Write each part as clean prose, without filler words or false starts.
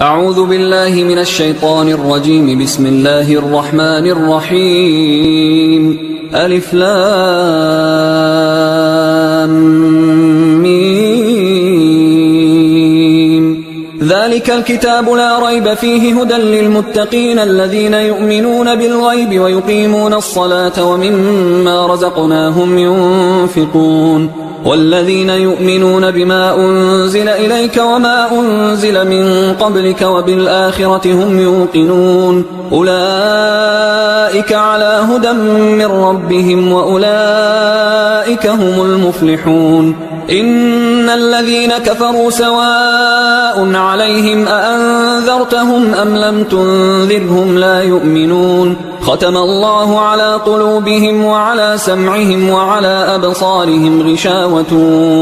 أعوذ بالله من الشيطان الرجيم. بسم الله الرحمن الرحيم. ألف لام ميم. ذلك الكتاب لا ريب فيه هدى للمتقين الذين يؤمنون بالغيب ويقيمون الصلاة ومما رزقناهم ينفقون والذين يؤمنون بما أنزل إليك وما أنزل من قبلك وبالآخرة هم يوقنون أولئك على هدى من ربهم وأولئك هم المفلحون. إن الذين كفروا سواء عليهم أأنذرتهم أم لم تنذرهم لا يؤمنون. ختم الله على قلوبهم وعلى سمعهم وعلى أبصارهم غشاوة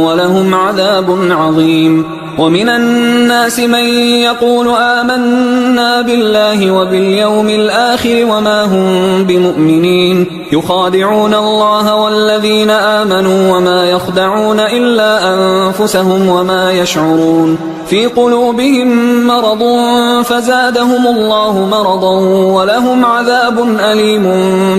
ولهم عذاب عظيم. ومن الناس من يقول آمنا بالله وباليوم الآخر وما هم بمؤمنين يخادعون الله والذين آمنوا وما يخدعون إلا أنفسهم وما يشعرون. في قلوبهم مرض فزادهم الله مرضا ولهم عذاب أليم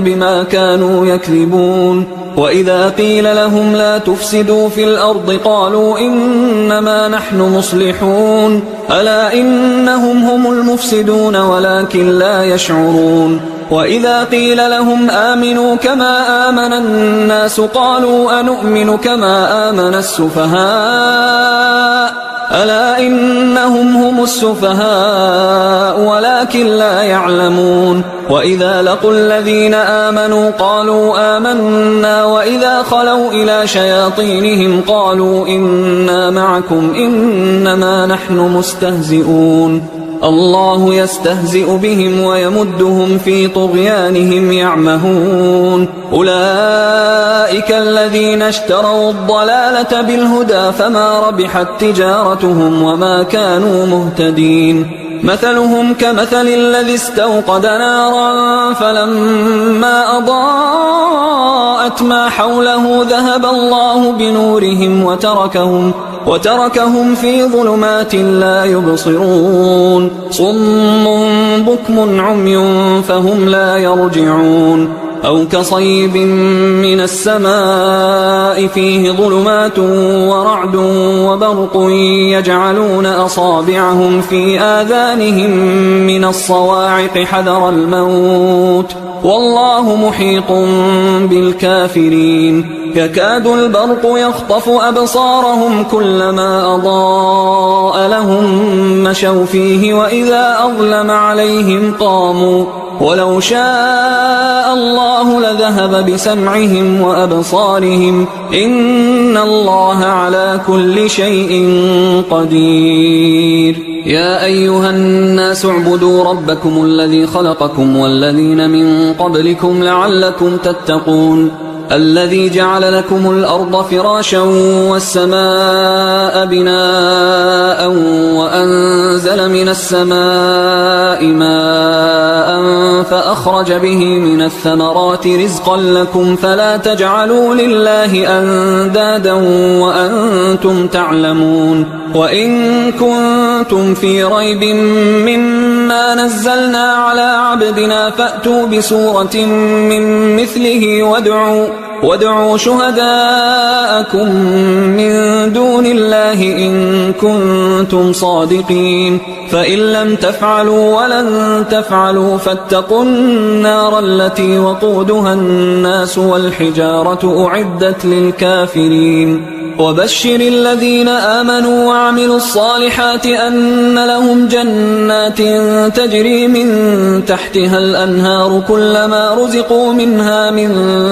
بما كانوا يكذبون. وإذا قيل لهم لا تفسدوا في الأرض قالوا إنما نحن مصلحون ألا إنهم هم المفسدون ولكن لا يشعرون. وإذا قيل لهم آمنوا كما آمن الناس قالوا أنؤمن كما آمن السفهاء ألا إنهم هم السفهاء ولكن لا يعلمون. وإذا لقوا الذين آمنوا قالوا آمنا وإذا خلوا إلى شياطينهم قالوا إنا معكم إنما نحن مستهزئون. الله يستهزئ بهم ويمدهم في طغيانهم يعمهون. أولئك الذين اشتروا الضلالة بالهدى فما ربحت تجارتهم وما كانوا مهتدين. مثلهم كمثل الذي استوقد نارا فلما أضاءت ما حوله ذهب الله بنورهم وتركهم في ظلمات لا يبصرون. صم بكم عمي فهم لا يرجعون. أو كصيب من السماء فيه ظلمات ورعد وبرق يجعلون أصابعهم في آذانهم من الصواعق حذر الموت والله محيط بالكافرين. يكاد البرق يخطف أبصارهم كلما أضاء لهم مشوا فيه وإذا أظلم عليهم قاموا ولو شاء الله لذهب بسمعهم وأبصارهم إن الله على كل شيء قدير. يا أيها الناس اعبدوا ربكم الذي خلقكم والذين من قبلكم لعلكم تتقون. الذي جعل لكم الأرض فراشا والسماء بناء وأنزل من السماء ماء فأخرج به من الثمرات رزقا لكم فلا تجعلوا لله أندادا وأنتم تعلمون. وإن كنتم في ريب مما نزلنا على عبدنا فأتوا بسورة من مثله وادعوا شهداءكم من دون الله إن كنتم صادقين. فإن لم تفعلوا ولن تفعلوا فاتقوا النار التي وقودها الناس والحجارة أعدت للكافرين. وبشر الذين آمنوا وعملوا الصالحات أن لهم جنات تجري من تحتها الأنهار كلما رزقوا منها من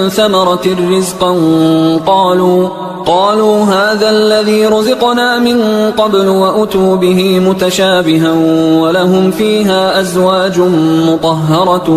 ثمرة رزقا قالوا هذا الذي رزقنا من قبل وأتوا به متشابها ولهم فيها أزواج مطهرة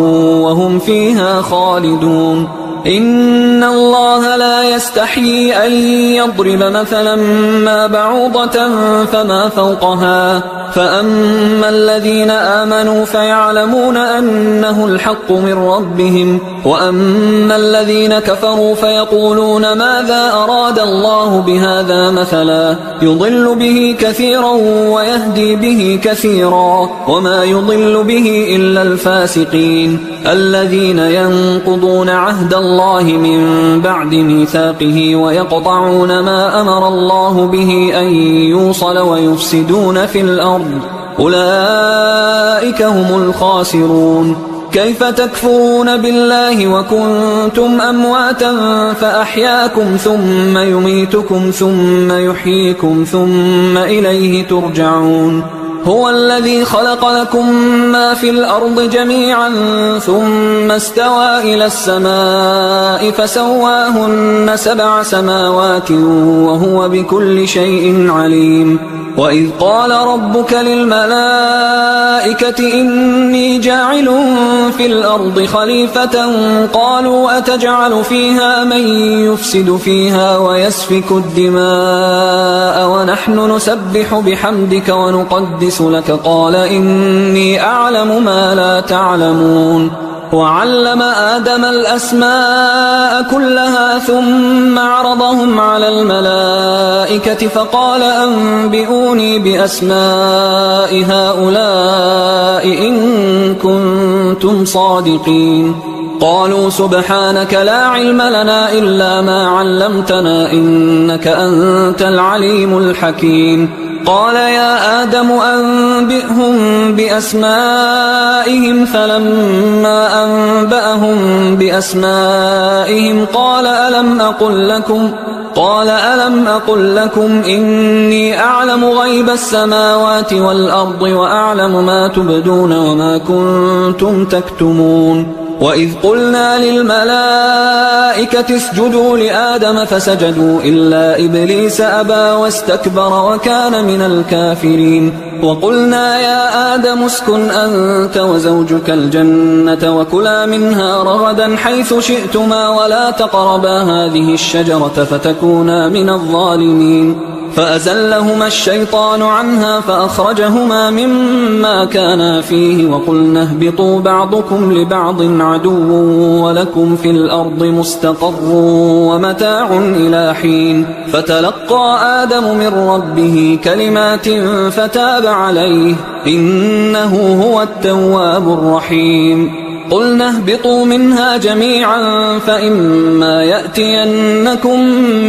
وهم فيها خالدون. إن الله لا يستحيي أن يضرب مثلا ما بعوضة فما فوقها فأما الذين آمنوا فيعلمون أنه الحق من ربهم، وأما الذين كفروا فيقولون ماذا أراد الله بهذا مثلا يضل به كثيرا ويهدي به كثيرا وما يضل به إلا الفاسقين الذين ينقضون عهد الله من بعد ميثاقه ويقطعون ما أمر الله به أن يوصل ويفسدون في الأرض أولئك هم الخاسرون. كيف تكفرون بالله وكنتم أمواتا فأحياكم ثم يميتكم ثم يحييكم ثم إليه ترجعون. هو الذي خلق لكم ما في الأرض جميعا ثم استوى إلى السماء فسواهن 7 سماوات وهو بكل شيء عليم. وإذ قال ربك للملائكة إني جاعل في الأرض خليفة قالوا أتجعل فيها من يفسد فيها ويسفك الدماء ونحن نسبح بحمدك ونقدس لك قال إني أعلم ما لا تعلمون. وعلم آدم الأسماء كلها ثم عرضهم على الملائكة فقال أنبئوني بأسماء هؤلاء إن كنتم صادقين. قالوا سبحانك لا علم لنا إلا ما علمتنا إنك أنت العليم الحكيم. قال يا آدم أنبئهم بأسمائهم فلما أنبأهم بأسمائهم قال ألم أقل لكم إني أعلم غيب السماوات والأرض وأعلم ما تبدون وما كنتم تكتمون. وإذ قلنا للملائكة اسجدوا لآدم فسجدوا إلا إبليس أبى واستكبر وكان من الكافرين. وقلنا يا آدم اسكن أنت وزوجك الجنة وكلا منها رغدا حيث شئتما ولا تقربا هذه الشجرة فتكونا من الظالمين. فأزلهما الشيطان عنها فأخرجهما مما كانا فيه وقلنا اهبطوا بعضكم لبعض عدو ولكم في الأرض مستقر ومتاع إلى حين. فتلقى آدم من ربه كلمات فتاب عليه إنه هو التواب الرحيم. قلنا اهبطوا منها جميعا فإما يأتينكم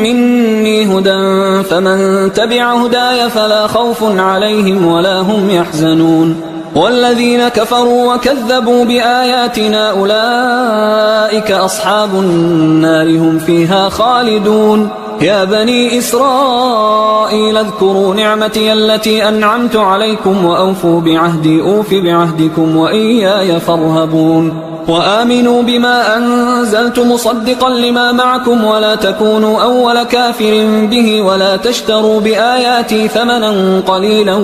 مني هدى فمن تبع هداي فلا خوف عليهم ولا هم يحزنون. والذين كفروا وكذبوا بآياتنا أولئك أصحاب النار هم فيها خالدون. يا بني إسرائيل اذكروا نعمتي التي أنعمت عليكم وأوفوا بعهدي أوف بعهدكم وإياي فارهبون. وآمنوا بما أنزلت مصدقا لما معكم ولا تكونوا أول كافر به ولا تشتروا بآياتي ثمنا قليلا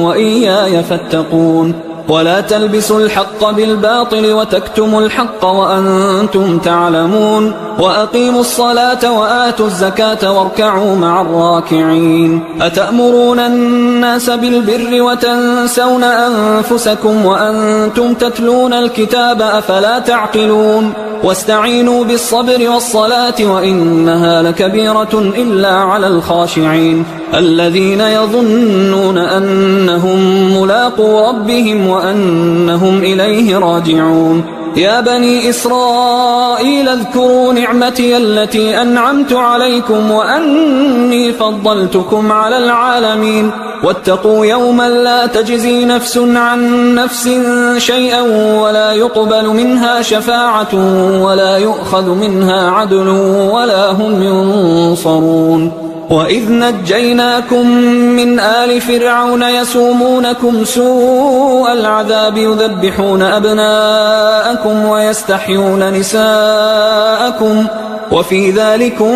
وإياي فاتقون. ولا تلبسوا الحق بالباطل وتكتموا الحق وأنتم تعلمون. وأقيموا الصلاة وآتوا الزكاة واركعوا مع الراكعين. أتأمرون الناس بالبر وتنسون أنفسكم وأنتم تتلون الكتاب أفلا تعقلون. واستعينوا بالصبر والصلاة وإنها لكبيرة إلا على الخاشعين الذين يظنون أنهم ملاقو ربهم وأنهم إليه راجعون. يا بني إسرائيل اذكروا نعمتي التي أنعمت عليكم وأني فضلتكم على العالمين. واتقوا يوما لا تجزي نفس عن نفس شيئا ولا يقبل منها شفاعة ولا يؤخذ منها عدل ولا هم ينصرون. وإذ نجيناكم من آل فرعون يسومونكم سوء العذاب يذبحون أبناءكم ويستحيون نساءكم وفي ذلكم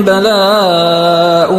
بلاء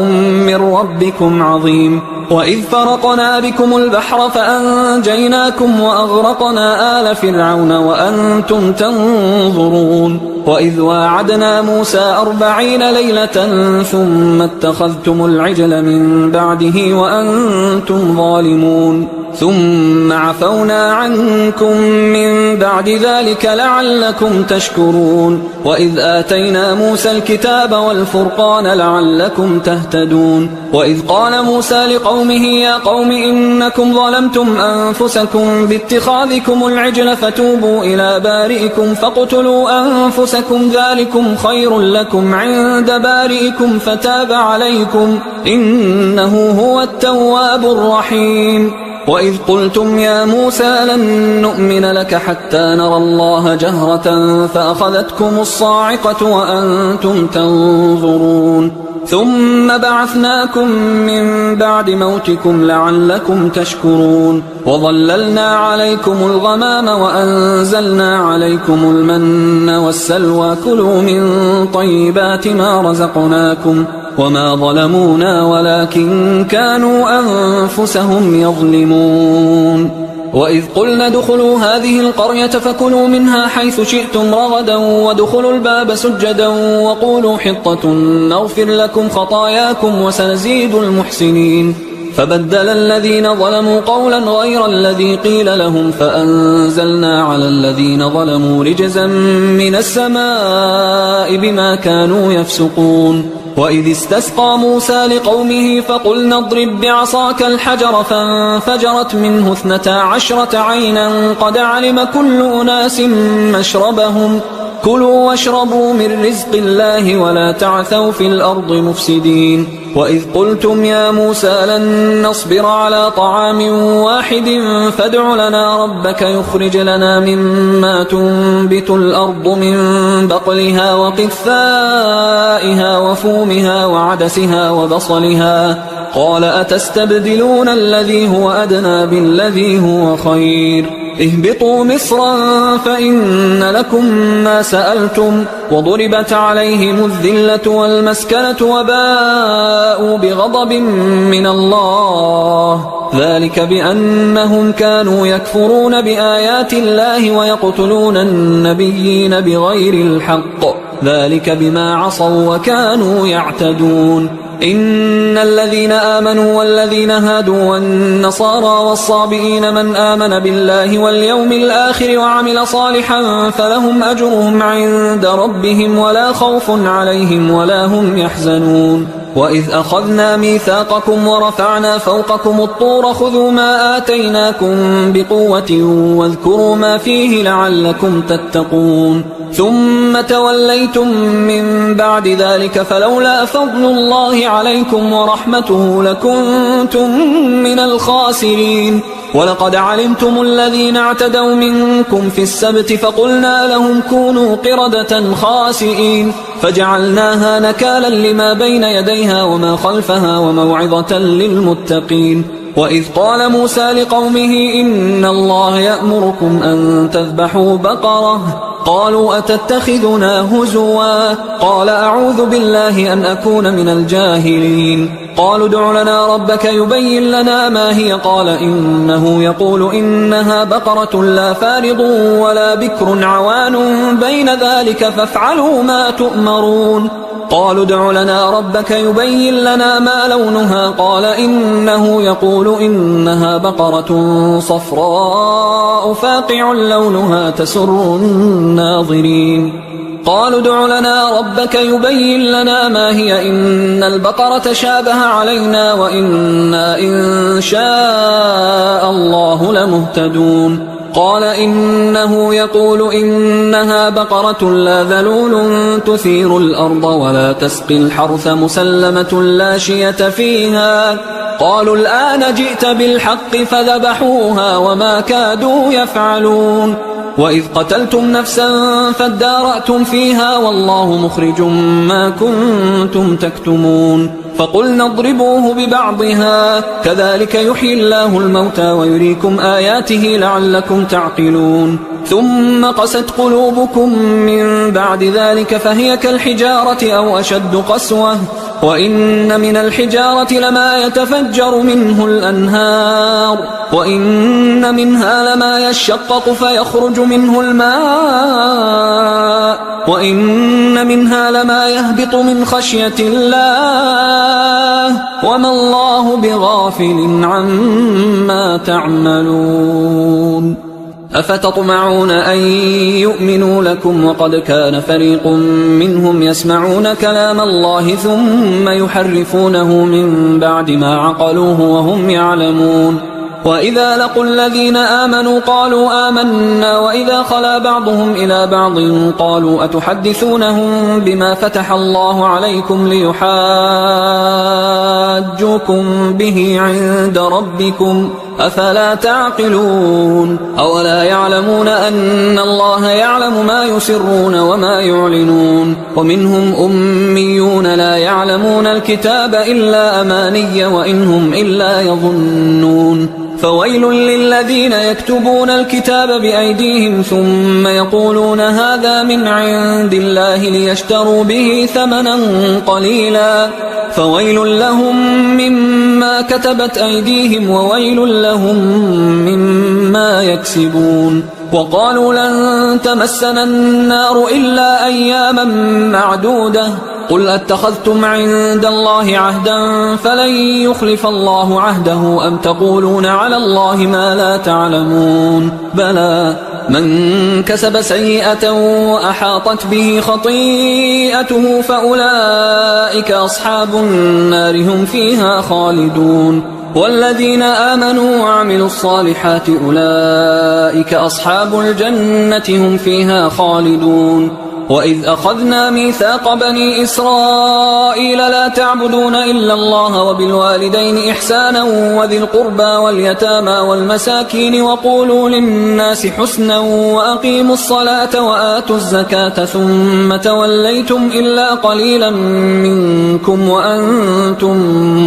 من ربكم عظيم. وإذ فرقنا بكم البحر فأنجيناكم وأغرقنا آل فرعون وأنتم تنظرون وإذ واعدنا موسى 40 ليلة ثم اتخذتم العجل من بعده وأنتم ظالمون ثم عفونا عنكم من بعد ذلك لعلكم تشكرون وإذ آتينا موسى الكتاب والفرقان لعلكم تهتدون وإذ قال موسى لقومه يا قوم إنكم ظلمتم أنفسكم باتخاذكم العجل فتوبوا إلى بارئكم فاقتلوا أنفسكم ذلكم خير لكم عند بارئكم فتاب عليكم إنه هو التواب الرحيم وإذ قلتم يا موسى لن نؤمن لك حتى نرى الله جهرة فأخذتكم الصاعقة وأنتم تنظرون ثم بعثناكم من بعد موتكم لعلكم تشكرون وظللنا عليكم الغمام وأنزلنا عليكم المن والسلوى كلوا من طيبات ما رزقناكم وما ظلمونا ولكن كانوا أنفسهم يظلمون وإذ قلنا ادخلوا هذه القرية فكلوا منها حيث شئتم رغدا وادخلوا الباب سجدا وقولوا حطة نغفر لكم خطاياكم وسنزيد المحسنين فبدل الذين ظلموا قولا غير الذي قيل لهم فأنزلنا على الذين ظلموا رجزا من السماء بما كانوا يفسقون وإذ استسقى موسى لقومه فقلنا اضرب بعصاك الحجر فانفجرت منه 12 عينا قد علم كل أناس مشربهم كلوا واشربوا من رزق الله ولا تعثوا في الأرض مفسدين وإذ قلتم يا موسى لن نصبر على طعام واحد فادع لنا ربك يخرج لنا مما تنبت الأرض من بقلها وقثائها وفومها وعدسها وبصلها قال أتستبدلون الذي هو أدنى بالذي هو خير اهبطوا مصرا فإن لكم ما سألتم وضربت عليهم الذلة والمسكنة وباءوا بغضب من الله ذلك بأنهم كانوا يكفرون بآيات الله ويقتلون النبيين بغير الحق ذلك بما عصوا وكانوا يعتدون إن الذين آمنوا والذين هادوا والنصارى والصابئين من آمن بالله واليوم الآخر وعمل صالحا فلهم أجرهم عند ربهم ولا خوف عليهم ولا هم يحزنون وإذ أخذنا ميثاقكم ورفعنا فوقكم الطور خذوا ما آتيناكم بقوة واذكروا ما فيه لعلكم تتقون ثم توليتم من بعد ذلك فلولا فضل الله عليكم ورحمته لكنتم من الخاسرين ولقد علمتم الذين اعتدوا منكم في السبت فقلنا لهم كونوا قردة خاسئين فجعلناها نكالا لما بين يديها وما خلفها وموعظة للمتقين وإذ قال موسى لقومه إن الله يأمركم أن تذبحوا بقرة قالوا أتتخذنا هزوا قال أعوذ بالله أن أكون من الجاهلين قالوا ادع لنا ربك يبين لنا ما هي قال إنه يقول إنها بقرة لا فارض ولا بكر عوان بين ذلك فافعلوا ما تؤمرون قالوا ادع لنا ربك يبين لنا ما لونها قال إنه يقول إنها بقرة صفراء فاقع لونها تسر الناظرين قالوا ادع لنا ربك يبين لنا ما هي إن البقرة شابه علينا وإنا إن شاء الله لمهتدون قال إنه يقول إنها بقرة لا ذلول تثير الأرض ولا تسقي الحرث مسلمة لا شية فيها قالوا الآن جئت بالحق فذبحوها وما كادوا يفعلون وإذ قتلتم نفسا فادارأتم فيها والله مخرج ما كنتم تكتمون فقلنا اضربوه ببعضها كذلك يحيي الله الموتى ويريكم آياته لعلكم تعقلون ثم قست قلوبكم من بعد ذلك فهي كالحجارة أو أشد قسوة وإن من الحجارة لما يتفجر منه الأنهار وإن منها لما يشقق فيخرج منه الماء وإن منها لما يهبط من خشية الله وما الله بغافل عما تعملون أفتطمعون أن يؤمنوا لكم وقد كان فريق منهم يسمعون كلام الله ثم يحرفونه من بعد ما عقلوه وهم يعلمون وإذا لقوا الذين آمنوا قالوا آمنا وإذا خلا بعضهم إلى بعض قالوا أتحدثونهم بما فتح الله عليكم ليحاجوكم به عند ربكم أفلا تعقلون أولا يعلمون أن الله يعلم ما يسرون وما يعلنون ومنهم أميون لا يعلمون الكتاب إلا أماني وإنهم إلا يظنون فويل للذين يكتبون الكتاب بأيديهم ثم يقولون هذا من عند الله ليشتروا به ثمنا قليلا فويل لهم مما كتبت أيديهم وويل لهم مما يكسبون وقالوا لن تمسنا النار إلا أياما معدودة قل أتخذتم عند الله عهدا فلن يخلف الله عهده أم تقولون على الله ما لا تعلمون بلى من كسب سيئة وأحاطت به خطيئته فأولئك أصحاب النار هم فيها خالدون والذين آمنوا وعملوا الصالحات أولئك أصحاب الجنة هم فيها خالدون وإذ أخذنا ميثاق بني إسرائيل لا تعبدون إلا الله وبالوالدين إحسانا وذي القربى واليتامى والمساكين وقولوا للناس حسنا وأقيموا الصلاة وآتوا الزكاة ثم توليتم إلا قليلا منكم وأنتم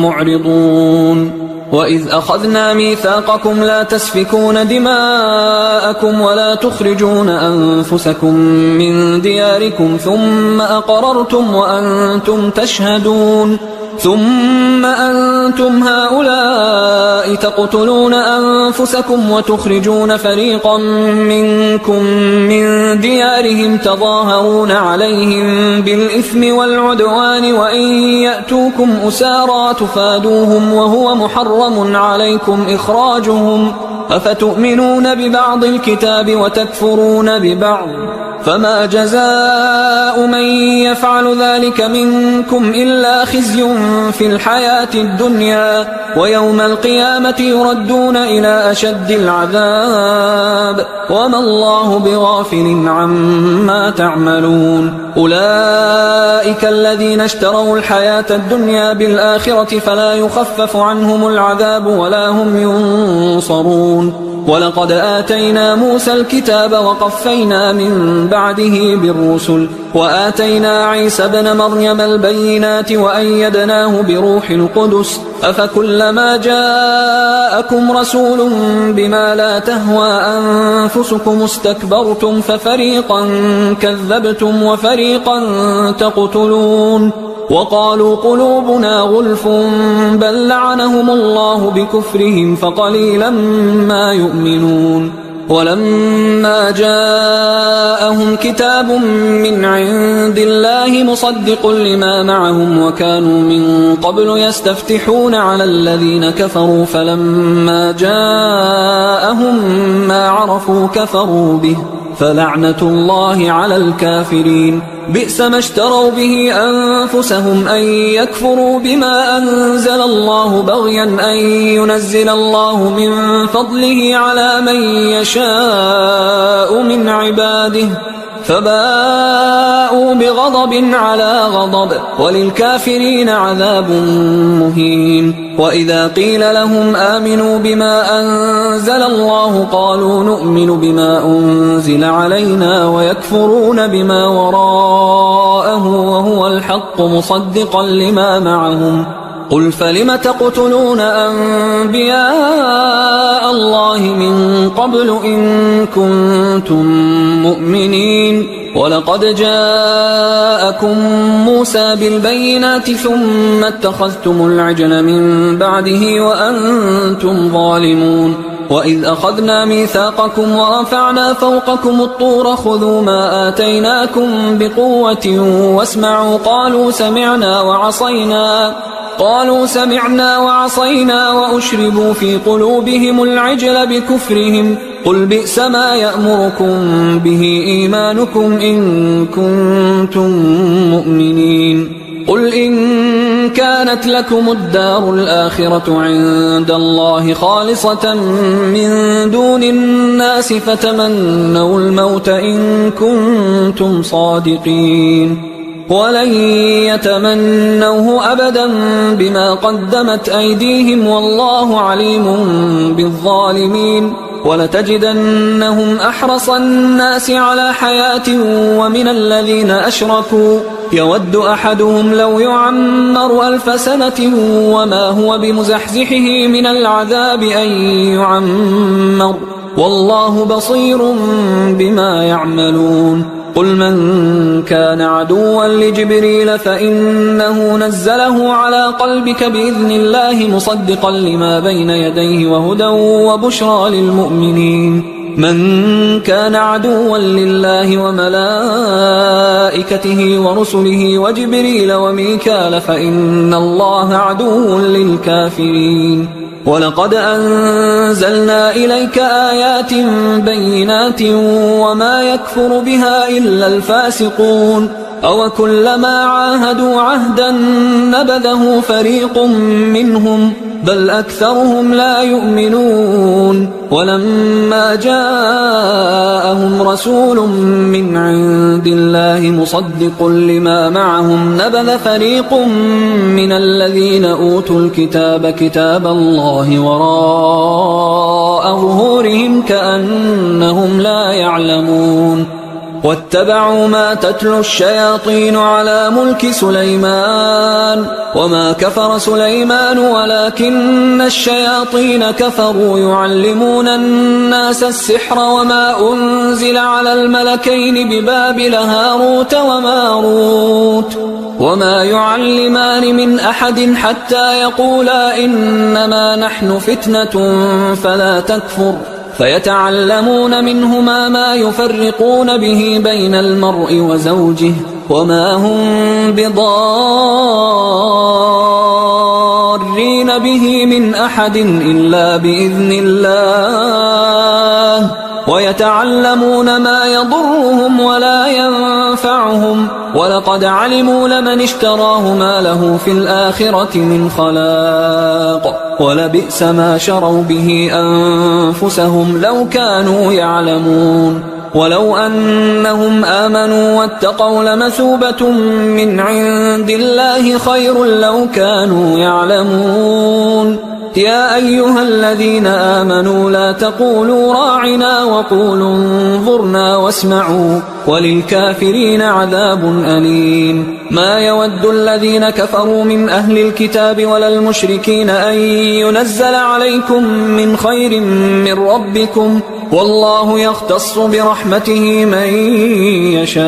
معرضون وإذ أخذنا ميثاقكم لا تسفكون دماءكم ولا تخرجون أنفسكم من دياركم ثم أقررتم وأنتم تشهدون ثم أنتم هؤلاء تقتلون أنفسكم وتخرجون فريقا منكم من ديارهم تظاهرون عليهم بالإثم والعدوان وإن يأتوكم أسارى تفادوهم وهو محرم عليكم إخراجهم أفتؤمنون ببعض الكتاب وتكفرون ببعض فما جزاء من يفعل ذلك منكم إلا خزي في الحياة الدنيا ويوم القيامة يردون إلى أشد العذاب وما الله بغافل عما تعملون أولئك الذين اشتروا الحياة الدنيا بالآخرة فلا يخفف عنهم العذاب ولا هم ينصرون ولقد آتينا موسى الكتاب وقفينا من بعده بالرسل وآتينا عيسى ابن مريم البينات وأيدناه بروح القدس أفكلما جاءكم رسول بما لا تهوى أنفسكم استكبرتم ففريقا كذبتم وفريقا تقتلون وقالوا قلوبنا غلف بل لعنهم الله بكفرهم فقليلا ما يؤمنون ولما جاءهم كتاب من عند الله مصدق لما معهم وكانوا من قبل يستفتحون على الذين كفروا فلما جاءهم ما عرفوا كفروا به فلعنة الله على الكافرين بئس ما اشتروا به أنفسهم أن يكفروا بما أنزل الله بغيا أن ينزل الله من فضله على من يشاء من عباده فباءوا بغضب على غضب وللكافرين عذاب مهين وإذا قيل لهم آمنوا بما أنزل الله قالوا نؤمن بما أنزل علينا ويكفرون بما وراءه وهو الحق مصدقا لما معهم قل فلم تقتلون أنبياء الله من قبل إن كنتم مؤمنين ولقد جاءكم موسى بالبينات ثم اتخذتم العجل من بعده وأنتم ظالمون وإذ أخذنا ميثاقكم ورفعنا فوقكم الطور خذوا ما آتيناكم بقوة واسمعوا قالوا سمعنا وعصينا وأشربوا في قلوبهم العجل بكفرهم قل بئس ما يأمركم به إيمانكم إن كنتم مؤمنين قل إن كانت لكم الدار الآخرة عند الله خالصة من دون الناس فتمنوا الموت إن كنتم صادقين ولن يتمنوه أبدا بما قدمت أيديهم والله عليم بالظالمين ولتجدنهم أحرص الناس على حياة ومن الذين أشركوا يود أحدهم لو يعمر 1000 سنة وما هو بمزحزحه من العذاب أن يعمر والله بصير بما يعملون قل من كان عدوا لجبريل فإنه نزله على قلبك بإذن الله مصدقا لما بين يديه وهدى وبشرى للمؤمنين من كان عدوا لله وملائكته ورسله وجبريل وميكال فإن الله عدو للكافرين ولقد أنزلنا إليك آيات بينات وما يكفر بها إلا الفاسقون أوكلما عاهدوا عهدا نبذه فريق منهم بل أكثرهم لا يؤمنون ولما جاءهم رسول من عند الله مصدق لما معهم نبذ فريق من الذين أوتوا الكتاب كتاب الله وراء ظهورهم كأنهم لا يعلمون واتبعوا ما تتلو الشياطين على ملك سليمان وما كفر سليمان ولكن الشياطين كفروا يعلمون الناس السحر وما أنزل على الملكين ببابل هاروت وماروت وما يعلمان من أحد حتى يقولا إنما نحن فتنة فلا تكفر فيتعلمون منهما ما يفرقون به بين المرء وزوجه وما هم بضارين به من أحد إلا بإذن الله ويتعلمون ما يضرهم ولا ينفعهم ولقد علموا لمن اشتراه ما له في الآخرة من خلاق ولبئس ما شروا به أنفسهم لو كانوا يعلمون ولو أنهم آمنوا واتقوا لمثوبة من عند الله خير لو كانوا يعلمون يا أيها الذين آمنوا لا تقولوا راعنا وقولوا انظرنا واسمعوا وللكافرين عذاب أليم ما يود الذين كفروا من أهل الكتاب ولا المشركين أن ينزل عليكم من خير من ربكم والله يختص برحمته من يشاء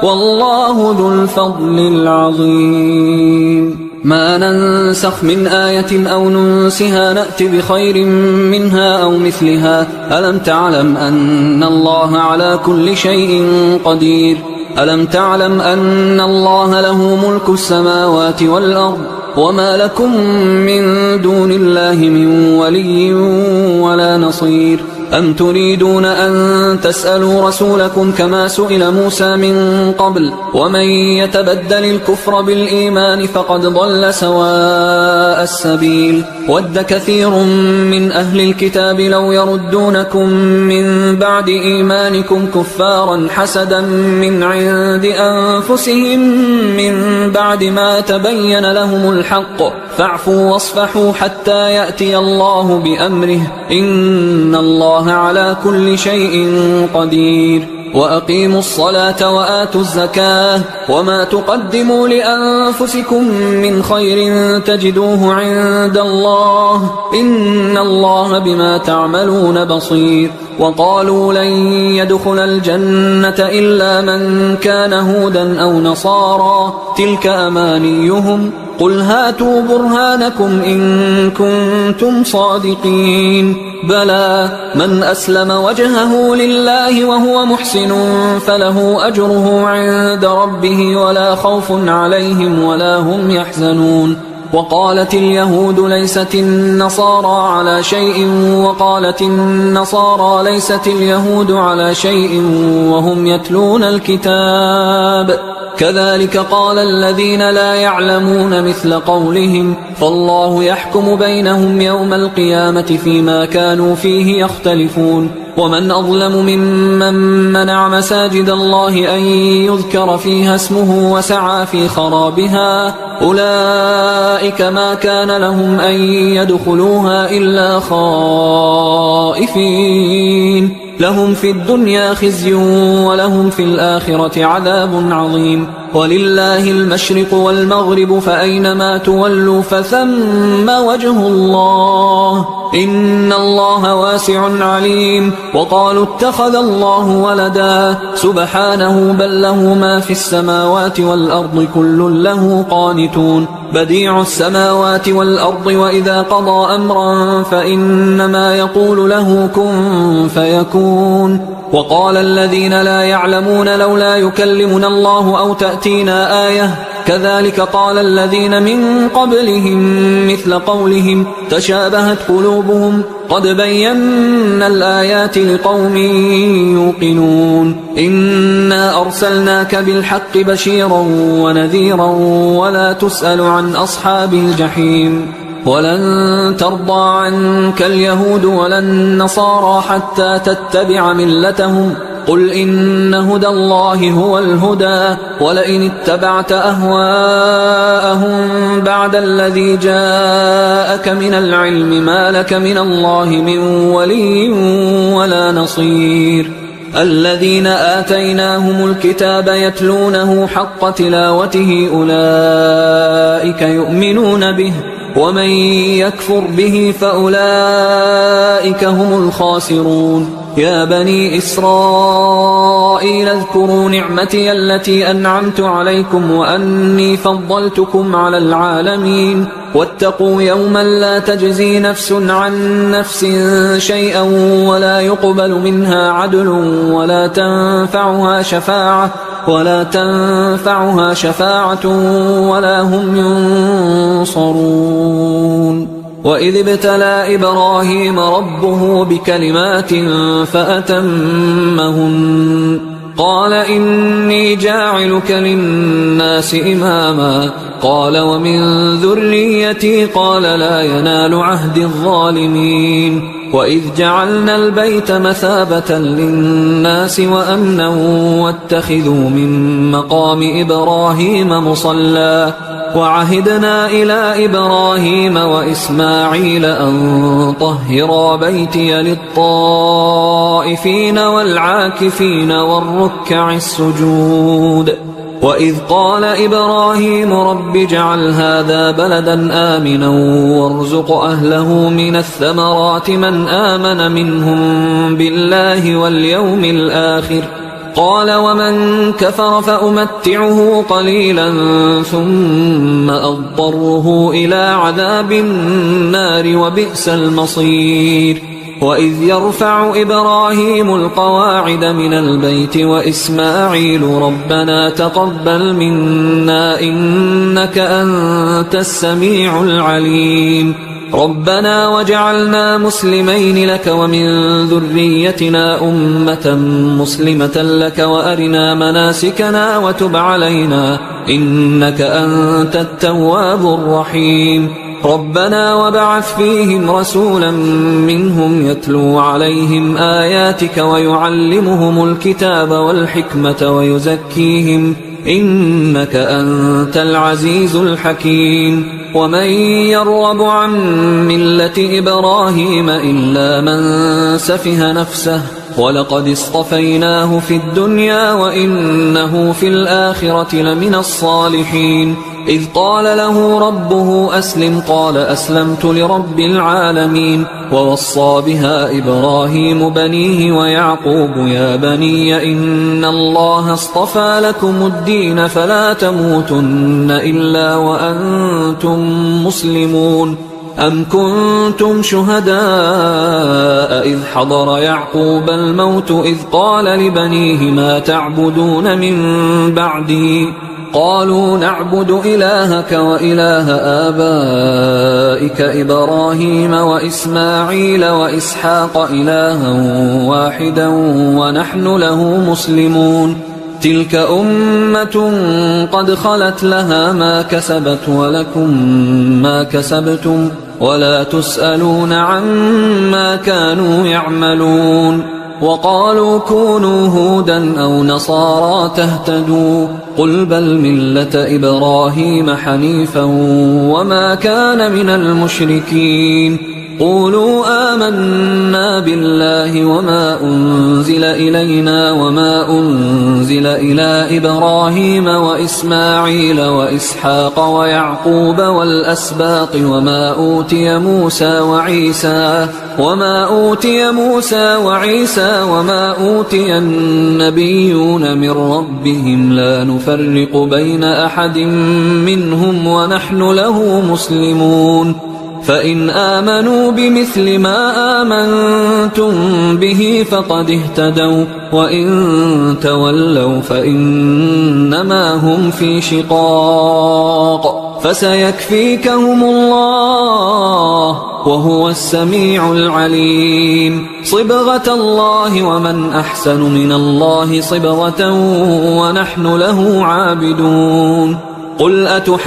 والله ذو الفضل العظيم ما ننسخ من آية أو ننسها نأت بخير منها أو مثلها ألم تعلم أن الله على كل شيء قدير ألم تعلم أن الله له ملك السماوات والأرض وما لكم من دون الله من ولي ولا نصير أم تريدون أن تسألوا رسولكم كما سئل موسى من قبل ومن يتبدل الكفر بالإيمان فقد ضل سواء السبيل ود كثير من أهل الكتاب لو يردونكم من بعد إيمانكم كفارا حسدا من عند أنفسهم من بعد ما تبين لهم الحق فاعفوا واصفحوا حتى يأتي الله بأمره إن الله على كل شيء قدير وأقيموا الصلاة وآتوا الزكاة وما تقدموا لأنفسكم من خير تجدوه عند الله إن الله بما تعملون بصير وقالوا لن يدخل الجنة إلا من كان هودا أو نصارى تلك أمانيهم قل هاتوا برهانكم إن كنتم صادقين بلى من أسلم وجهه لله وهو محسن فله أجره عند ربه ولا خوف عليهم ولا هم يحزنون وقالت اليهود ليست النصارى على شيء وقالت النصارى ليست اليهود على شيء وهم يتلون الكتاب كذلك قال الذين لا يعلمون مثل قولهم فالله يحكم بينهم يوم القيامة فيما كانوا فيه يختلفون ومن أظلم ممن منع مساجد الله أن يذكر فيها اسمه وسعى في خرابها أولئك ما كان لهم أن يدخلوها إلا خائفين لهم في الدنيا خزي ولهم في الآخرة عذاب عظيم ولله المشرق والمغرب فأينما تولوا فثم وجه الله إن الله واسع عليم وقالوا اتخذ الله ولدا سبحانه بل له ما في السماوات والأرض كل له قانتون بديع السماوات والأرض وإذا قضى أمرا فإنما يقول له كن فيكون وقال الذين لا يعلمون لولا يكلمنا الله أو تأتينا آية كذلك قال الذين من قبلهم مثل قولهم تشابهت قلوبهم قد بينا الآيات لقوم يوقنون إنا أرسلناك بالحق بشيرا ونذيرا ولا تسأل عن أصحاب الجحيم ولن ترضى عنك اليهود ولا النصارى حتى تتبع ملتهم قل إن هدى الله هو الهدى ولئن اتبعت أهواءهم بعد الذي جاءك من العلم ما لك من الله من ولي ولا نصير الذين آتيناهم الكتاب يتلونه حق تلاوته أولئك يؤمنون به ومن يكفر به فأولئك هم الخاسرون يا بني إسرائيل اذكروا نعمتي التي أنعمت عليكم وأني فضلتكم على العالمين واتقوا يوما لا تجزي نفس عن نفس شيئا ولا يقبل منها عدل ولا تنفعها شفاعة ولا هم ينصرون وإذ ابتلى إبراهيم ربه بكلمات فأتمهن قال إني جاعلك للناس إماما قال ومن ذريتي قال لا ينال عهد الظالمين وإذ جعلنا البيت مثابة للناس وأمنا واتخذوا من مقام إبراهيم مصلى وعهدنا إلى إبراهيم وإسماعيل أن طهرا بيتي للطائفين والعاكفين والركع السجود وإذ قال إبراهيم رب اجعل هذا بلدا آمنا وارزق أهله من الثمرات من آمن منهم بالله واليوم الآخر قال ومن كفر فأمتعه قليلا ثم أضطره إلى عذاب النار وبئس المصير وإذ يرفع إبراهيم القواعد من البيت وإسماعيل ربنا تقبل منا إنك أنت السميع العليم ربنا وجعلنا مسلمين لك ومن ذريتنا أمة مسلمة لك وأرنا مناسكنا وتب علينا إنك أنت التواب الرحيم ربنا وابعث فيهم رسولا منهم يتلو عليهم آياتك ويعلمهم الكتاب والحكمة ويزكيهم إنك أنت العزيز الحكيم ومن يرغب عن ملة إبراهيم إلا من سفه نفسه ولقد اصطفيناه في الدنيا وإنه في الآخرة لمن الصالحين إذ قال له ربه أسلم قال أسلمت لرب العالمين ووصى بها إبراهيم بنيه ويعقوب يا بني إن الله اصطفى لكم الدين فلا تموتن إلا وأنتم مسلمون أم كنتم شهداء إذ حضر يعقوب الموت إذ قال لبنيه ما تعبدون من بعدي قالوا نعبد إلهك وإله آبائك إبراهيم وإسماعيل وإسحاق إلها واحدا ونحن له مسلمون تلك أمة قد خلت لها ما كسبت ولكم ما كسبتم ولا تسألون عما كانوا يعملون وقالوا كونوا هودا أو نصارى تهتدوا قل بل ملة إبراهيم حنيفا وما كان من المشركين قولوا آمنا بالله وما أنزل إلينا وما أنزل إلى إبراهيم وإسماعيل وإسحاق ويعقوب والأسباط وما أوتي موسى وعيسى وما أوتي النبيون من ربهم لا نفرق بين أحد منهم ونحن له مسلمون فإن آمنوا بمثل ما آمنتم به فقد اهتدوا وإن تولوا فإنما هم في شقاق فسيكفيكهم الله وهو السميع العليم صبغة الله ومن أحسن من الله صبغة ونحن له عابدون قل أتحاجوننا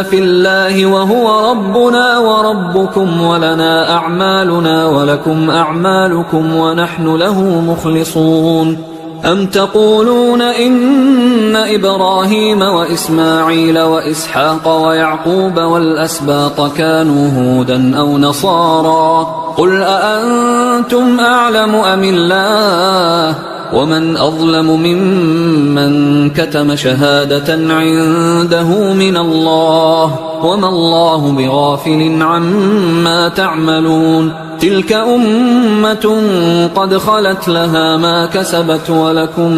في الله وهو ربنا وربكم ولنا أعمالنا ولكم أعمالكم ونحن له مخلصون أم تقولون إن إبراهيم وإسماعيل وإسحاق ويعقوب والأسباط كانوا هودا أو نصارى قل أأنتم أعلم أم الله ومن أظلم ممن كتم شهادة عنده من الله وما الله بغافل عما تعملون تلك أمة قد خلت لها ما كسبت ولكم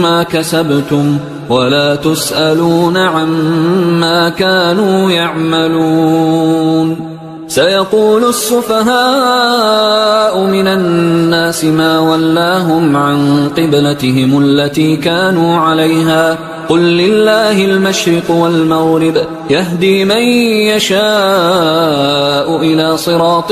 ما كسبتم ولا تسألون عما كانوا يعملون سيقول السفهاء من الناس ما ولاهم عن قبلتهم التي كانوا عليها قل لله المشرق والمغرب يهدي من يشاء إلى صراط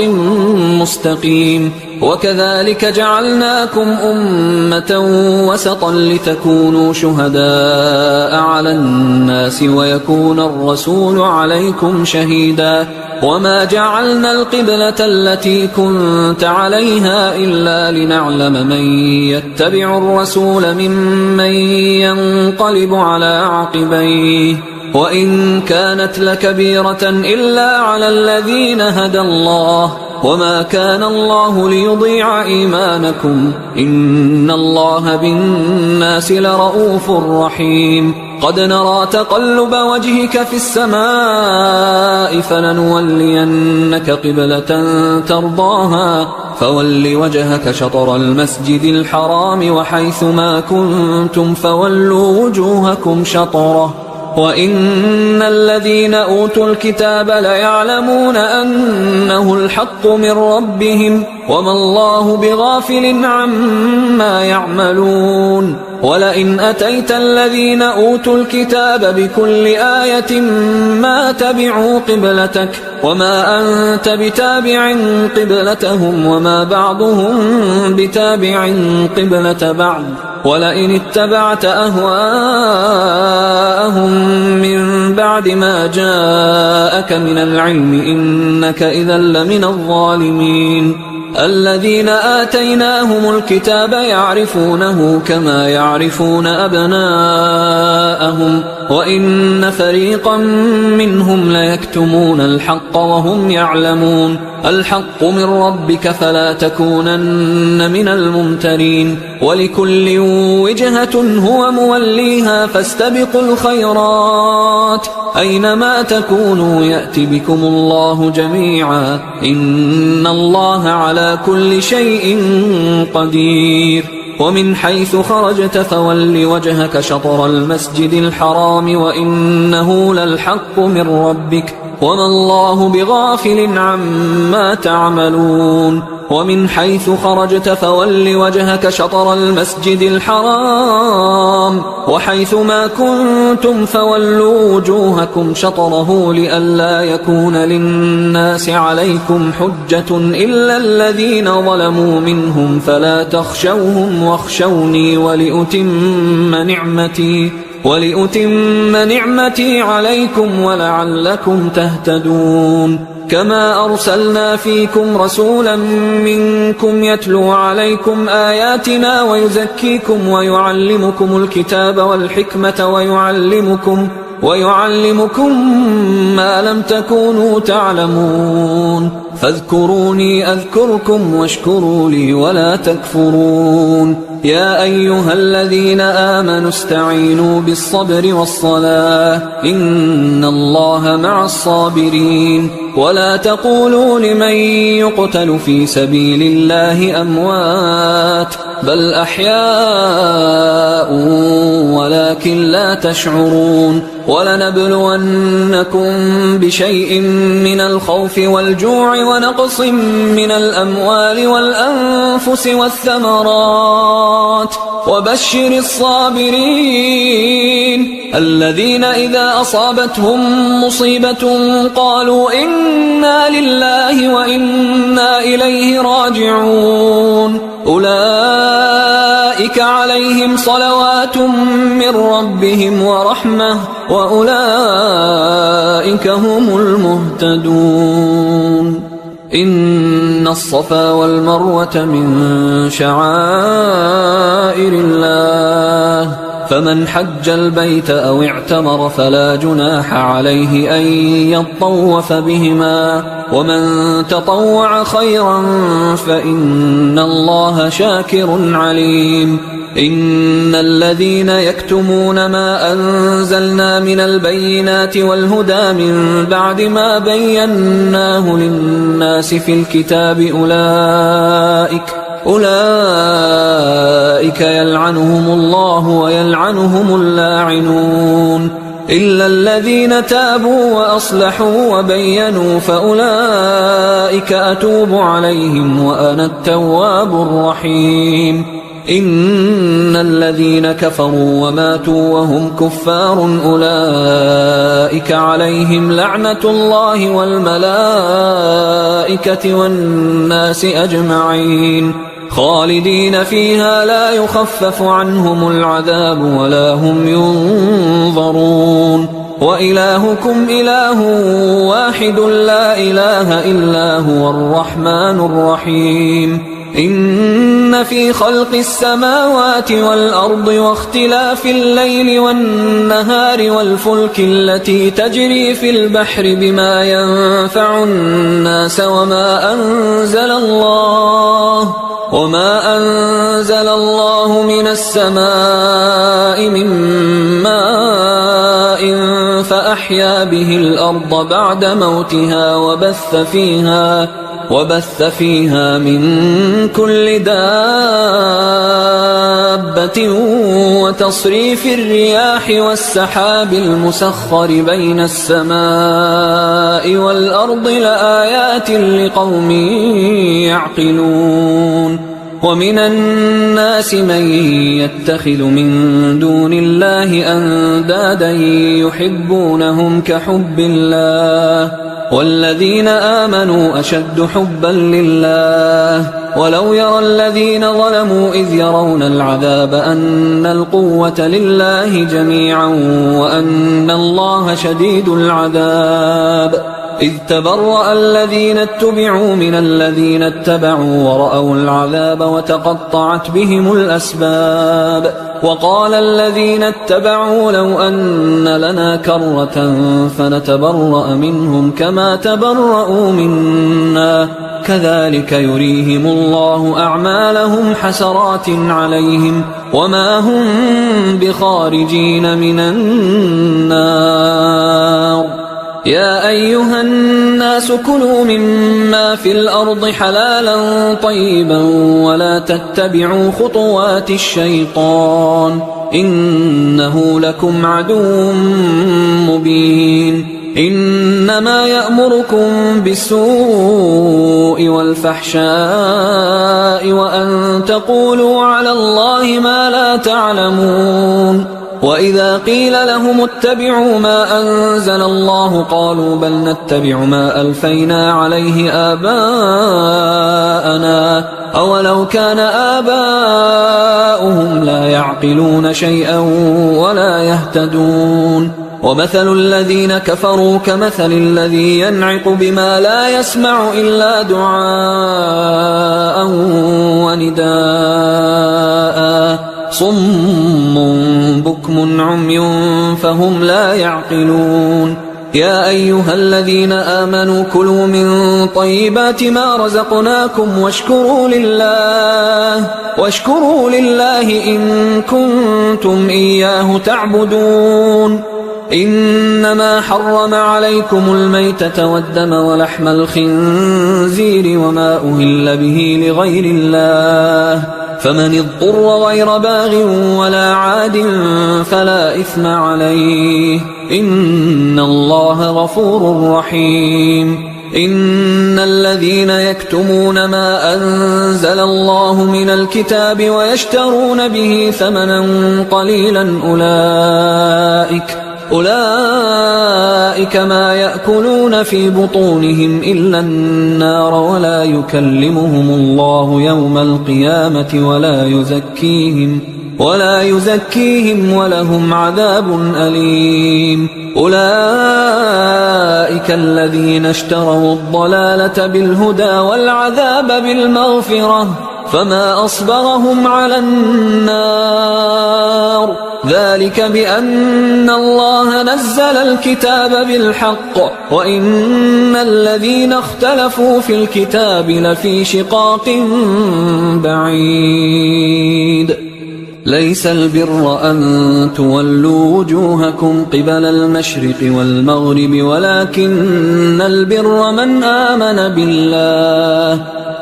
مستقيم وكذلك جعلناكم أمة وسطا لتكونوا شهداء على الناس ويكون الرسول عليكم شهيدا وما جعلنا القبلة التي كنت عليها إلا لنعلم من يتبع الرسول ممن ينقلب على عقبيه وإن كانت لكبيرة إلا على الذين هدى الله وما كان الله ليضيع إيمانكم إن الله بالناس لرؤوف رحيم قد نرى تقلب وجهك في السماء فلنولينك قبلة ترضاها فول وجهك شطر المسجد الحرام وحيث ما كنتم فولوا وجوهكم شطره وإن الذين أوتوا الكتاب ليعلمون أنه الحق من ربهم وما الله بغافل عما يعملون ولئن أتيت الذين أوتوا الكتاب بكل آية ما تبعوا قبلتك وما أنت بتابع قبلتهم وما بعضهم بتابع قبلة بعض ولئن اتبعت أهواءهم من بعد ما جاءك من العلم إنك إذا لمن الظالمين الذين آتيناهم الكتاب يعرفونه كما يعرفون أبناءهم وإن فريقا منهم ليكتمون الحق وهم يعلمون الحق من ربك فلا تكونن من الممترين ولكل وجهة هو موليها فاستبقوا الخيرات أينما تكونوا يأت بكم الله جميعا إن الله على كل شيء قدير ومن حيث خرجت فول وجهك شطر المسجد الحرام وإنه للحق من ربك وما الله بغافل عما تعملون ومن حيث خرجت فول وجهك شطر المسجد الحرام وحيث ما كنتم فولوا وجوهكم شطره لئلا يكون للناس عليكم حجة إلا الذين ظلموا منهم فلا تخشوهم واخشوني ولأتم نعمتي عليكم ولعلكم تهتدون كما أرسلنا فيكم رسولا منكم يتلو عليكم آياتنا ويزكيكم ويعلمكم الكتاب والحكمة ويعلمكم ما لم تكونوا تعلمون فاذكروني أذكركم واشكروا لي ولا تكفرون يا أيها الذين آمنوا استعينوا بالصبر والصلاة إن الله مع الصابرين ولا تقولوا لمن يقتل في سبيل الله أموات بل أحياء ولكن لا تشعرون ولنبلونكم بشيء من الخوف والجوع ونقص من الأموال والأنفس والثمرات وبشر الصابرين الذين إذا أصابتهم مصيبة قالوا إنا لله وإنا إليه راجعون أولئك عليهم صلوات من ربهم ورحمة وأولئك هم المهتدون إن الصفا والمروة من شعائر الله فمن حج البيت أو اعتمر فلا جناح عليه أن يطوف بهما ومن تطوع خيرا فإن الله شاكر عليم إن الذين يكتمون ما أنزلنا من البينات والهدى من بعد ما بيناه للناس في الكتاب أولئك يلعنهم الله ويلعنهم اللاعنون إلا الذين تابوا وأصلحوا وبينوا فأولئك أتوب عليهم وأنا التواب الرحيم إن الذين كفروا وماتوا وهم كفار أولئك عليهم لعنة الله والملائكة والناس أجمعين خالدين فيها لا يخفف عنهم العذاب ولا هم ينظرون وإلهكم إله واحد لا إله إلا هو الرحمن الرحيم إن في خلق السماوات والأرض واختلاف الليل والنهار والفلك التي تجري في البحر بما ينفع الناس وما أنزل الله من السماء من ماء فأحيا به الأرض بعد موتها وبث فيها من كل دابة وتصريف الرياح والسحاب المسخر بين السماء والأرض لآيات لقوم يعقلون ومن الناس من يتخذ من دون الله أندادا يحبونهم كحب الله والذين آمنوا أشد حبا لله ولو يرى الذين ظلموا إذ يرون العذاب أن القوة لله جميعا وأن الله شديد العذاب إذ تبرأ الذين اتبعوا من الذين اتبعوا ورأوا العذاب وتقطعت بهم الأسباب وقال الذين اتبعوا لو أن لنا كرة فنتبرأ منهم كما تبرأوا منا كذلك يريهم الله أعمالهم حسرات عليهم وما هم بخارجين من النار يا أيها الناس كلوا مما في الأرض حلالا طيبا ولا تتبعوا خطوات الشيطان إنه لكم عدو مبين إنما يأمركم بالسوء والفحشاء وأن تقولوا على الله ما لا تعلمون وإذا قيل لهم اتبعوا ما أنزل الله قالوا بل نتبع ما ألفينا عليه آباءنا أولو كان آباؤهم لا يعقلون شيئا ولا يهتدون ومثل الذين كفروا كمثل الذي ينعق بما لا يسمع إلا دعاء ونداء صم بكم عمي فهم لا يعقلون يا أيها الذين آمنوا كلوا من طيبات ما رزقناكم واشكروا لله إن كنتم إياه تعبدون إنما حرم عليكم الميتة والدم ولحم الخنزير وما أهل به لغير الله فمن اضطر غير باغ ولا عاد فلا إثم عليه إن الله غفور رحيم إن الذين يكتمون ما أنزل الله من الكتاب ويشترون به ثمنا قليلا أولئك ما يأكلون في بطونهم إلا النار ولا يكلمهم الله يوم القيامة ولا يزكيهم ولهم عذاب أليم أولئك الذين اشتروا الضلالة بالهدى والعذاب بالمغفرة فما أصبرهم على النار ذلك بأن الله نزل الكتاب بالحق وإن الذين اختلفوا في الكتاب لفي شقاق بعيد ليس البر أن تولوا وجوهكم قبل المشرق والمغرب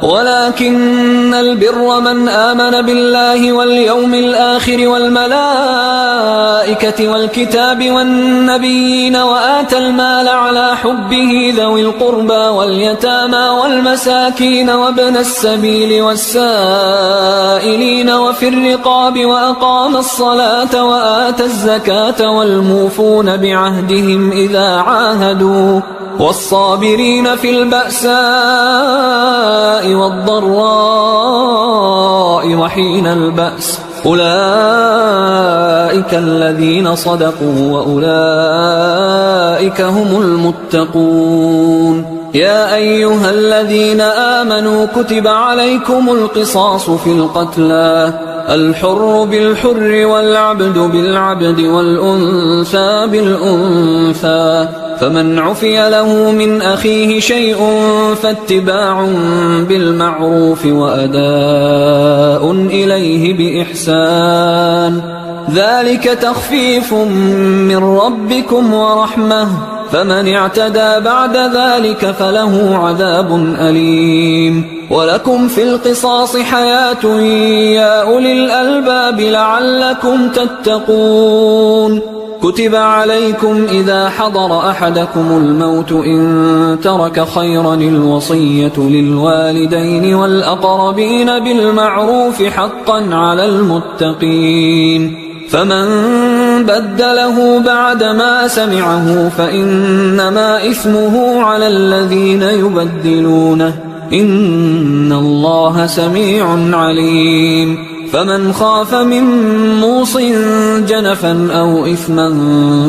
ولكن البر من آمن بالله واليوم الآخر والملائكة والكتاب والنبيين وآتى المال على حبه ذوي القربى واليتامى والمساكين وابن السبيل والسائلين وفي الرقاب وأقام الصلاة وآتى الزكاة والموفون بعهدهم إذا عاهدوا والصابرين في البأساء والضراء وحين البأس أولئك الذين صدقوا وأولئك هم المتقون يا أيها الذين آمنوا كتب عليكم القصاص في القتلى الحر بالحر والعبد بالعبد والأنثى بالأنثى فمن عفي له من أخيه شيء فاتباع بالمعروف وأداء إليه بإحسان ذلك تخفيف من ربكم ورحمة فمن اعتدى بعد ذلك فله عذاب أليم ولكم في القصاص حياة يا أولي الألباب لعلكم تتقون كتب عليكم إذا حضر أحدكم الموت إن ترك خيرا الوصية للوالدين والأقربين بالمعروف حقا على المتقين فمن بدله بعدما سمعه فإنما إثمه على الذين يبدلونه إن الله سميع عليم فمن خاف من موص جنفا أو إثما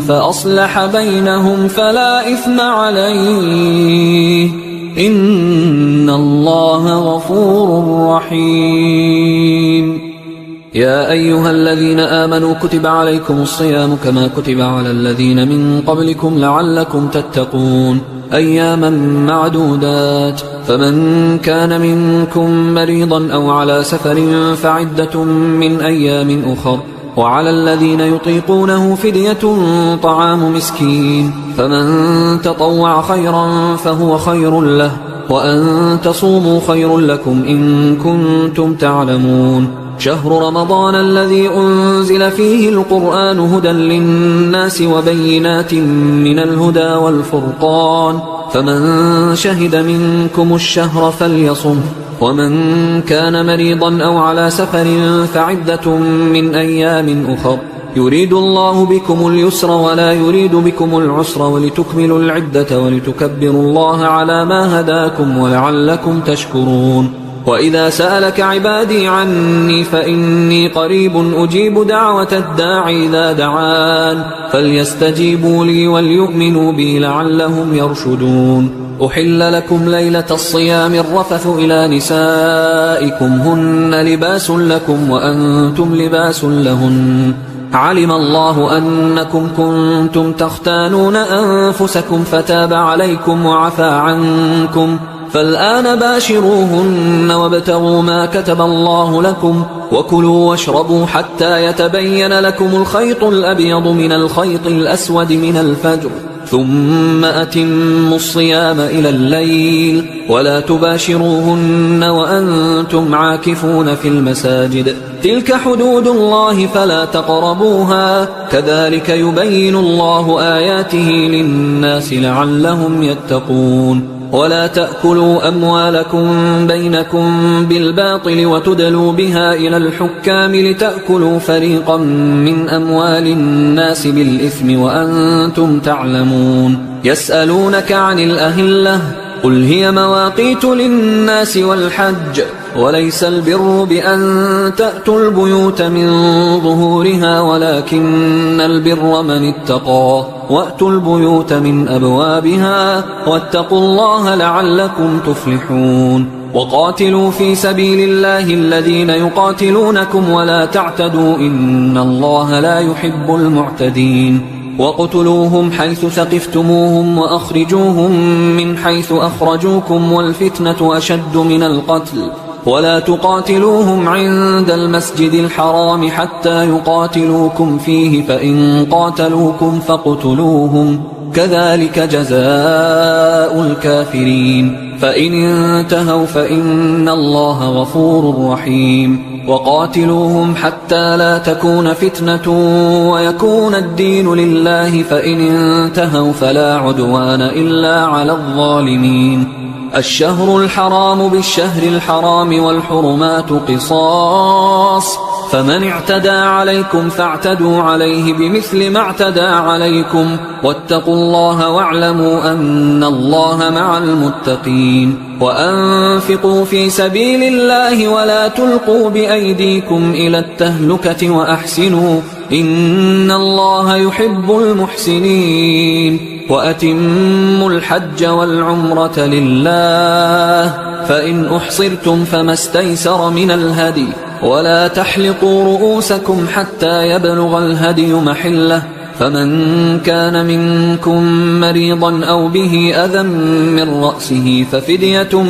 فأصلح بينهم فلا إثم عليه إن الله غفور رحيم. يا أيها الذين آمنوا كتب عليكم الصيام كما كتب على الذين من قبلكم لعلكم تتقون أياما معدودات، فمن كان منكم مريضا أو على سفر فعدة من أيام أخر، وعلى الذين يطيقونه فدية طعام مسكين، فمن تطوع خيرا فهو خير له، وأن تصوموا خير لكم إن كنتم تعلمون. شهر رمضان الذي أنزل فيه القرآن هدى للناس وبينات من الهدى والفرقان، فمن شهد منكم الشهر فليصم، ومن كان مريضا أو على سفر فعدة من أيام أخر، يريد الله بكم اليسر ولا يريد بكم العسر ولتكملوا العدة ولتكبروا الله على ما هداكم ولعلكم تشكرون. وإذا سألك عبادي عني فإني قريب أجيب دعوة الداعي إذا دعان، فليستجيبوا لي وليؤمنوا بي لعلهم يرشدون. أحل لكم ليلة الصيام الرفث إلى نسائكم هن لباس لكم وأنتم لباس لهن، علم الله أنكم كنتم تختانون أنفسكم فتاب عليكم وعفى عنكم، فالآن باشروهن وابتغوا ما كتب الله لكم، وكلوا واشربوا حتى يتبين لكم الخيط الأبيض من الخيط الأسود من الفجر، ثم أتموا الصيام إلى الليل، ولا تباشروهن وأنتم عاكفون في المساجد، تلك حدود الله فلا تقربوها، كذلك يبين الله آياته للناس لعلهم يتقون. ولا تأكلوا أموالكم بينكم بالباطل وتدلوا بها إلى الحكام لتأكلوا فريقا من أموال الناس بالإثم وأنتم تعلمون. يسألونك عن الأهلة قل هي مواقيت للناس والحج، وليس البر بأن تأتوا البيوت من ظهورها ولكن البر من اتقى، وأتوا البيوت من أبوابها واتقوا الله لعلكم تفلحون. وقاتلوا في سبيل الله الذين يقاتلونكم ولا تعتدوا إن الله لا يحب المعتدين. وقتلوهم حيث ثقفتموهم وأخرجوهم من حيث أخرجوكم والفتنة أشد من القتل، ولا تقاتلوهم عند المسجد الحرام حتى يقاتلوكم فيه، فإن قاتلوكم فاقتلوهم، كذلك جزاء الكافرين، فإن انتهوا فإن الله غفور رحيم. وقاتلوهم حتى لا تكون فتنة ويكون الدين لله، فإن انتهوا فلا عدوان إلا على الظالمين. الشهر الحرام بالشهر الحرام والحرمات قصاص، فمن اعتدى عليكم فاعتدوا عليه بمثل ما اعتدى عليكم، واتقوا الله واعلموا أن الله مع المتقين. وأنفقوا في سبيل الله ولا تلقوا بأيديكم إلى التهلكة وأحسنوا إن الله يحب المحسنين. وأتموا الحج والعمرة لله، فإن أحصرتم فما استيسر من الهدي، ولا تحلقوا رؤوسكم حتى يبلغ الهدي محله، فمن كان منكم مريضا أو به أذى من رأسه ففدية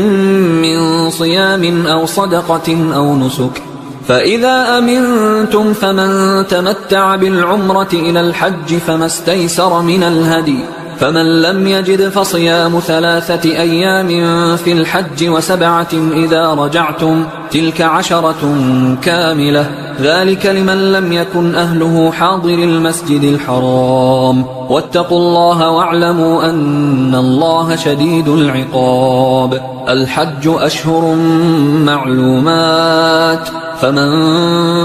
من صيام أو صدقة أو نسك، فإذا أمنتم فمن تمتع بالعمرة إلى الحج فما استيسر من الهدي، فمن لم يجد فصيام 3 أيام في الحج و7 إذا رجعتم، تلك 10 كاملة، ذلك لمن لم يكن أهله حاضر المسجد الحرام. واتقوا الله واعلموا أن الله شديد العقاب. الحج أشهر معلومات، فمن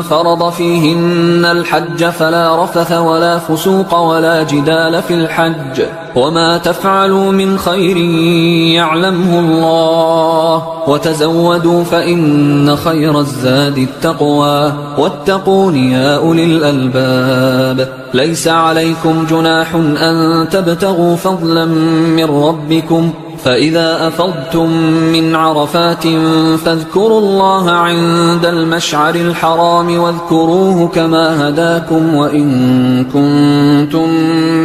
فرض فيهن الحج فلا رفث ولا فسوق ولا جدال في الحج، وما تفعلوا من خير يعلمه الله، وتزودوا فإن خير الزاد التقوى واتقون يا أولي الألباب. ليس عليكم جناح أن تبتغوا فضلا من ربكم، فإذا أفضتم من عرفات فاذكروا الله عند المشعر الحرام واذكروه كما هداكم وإن كنتم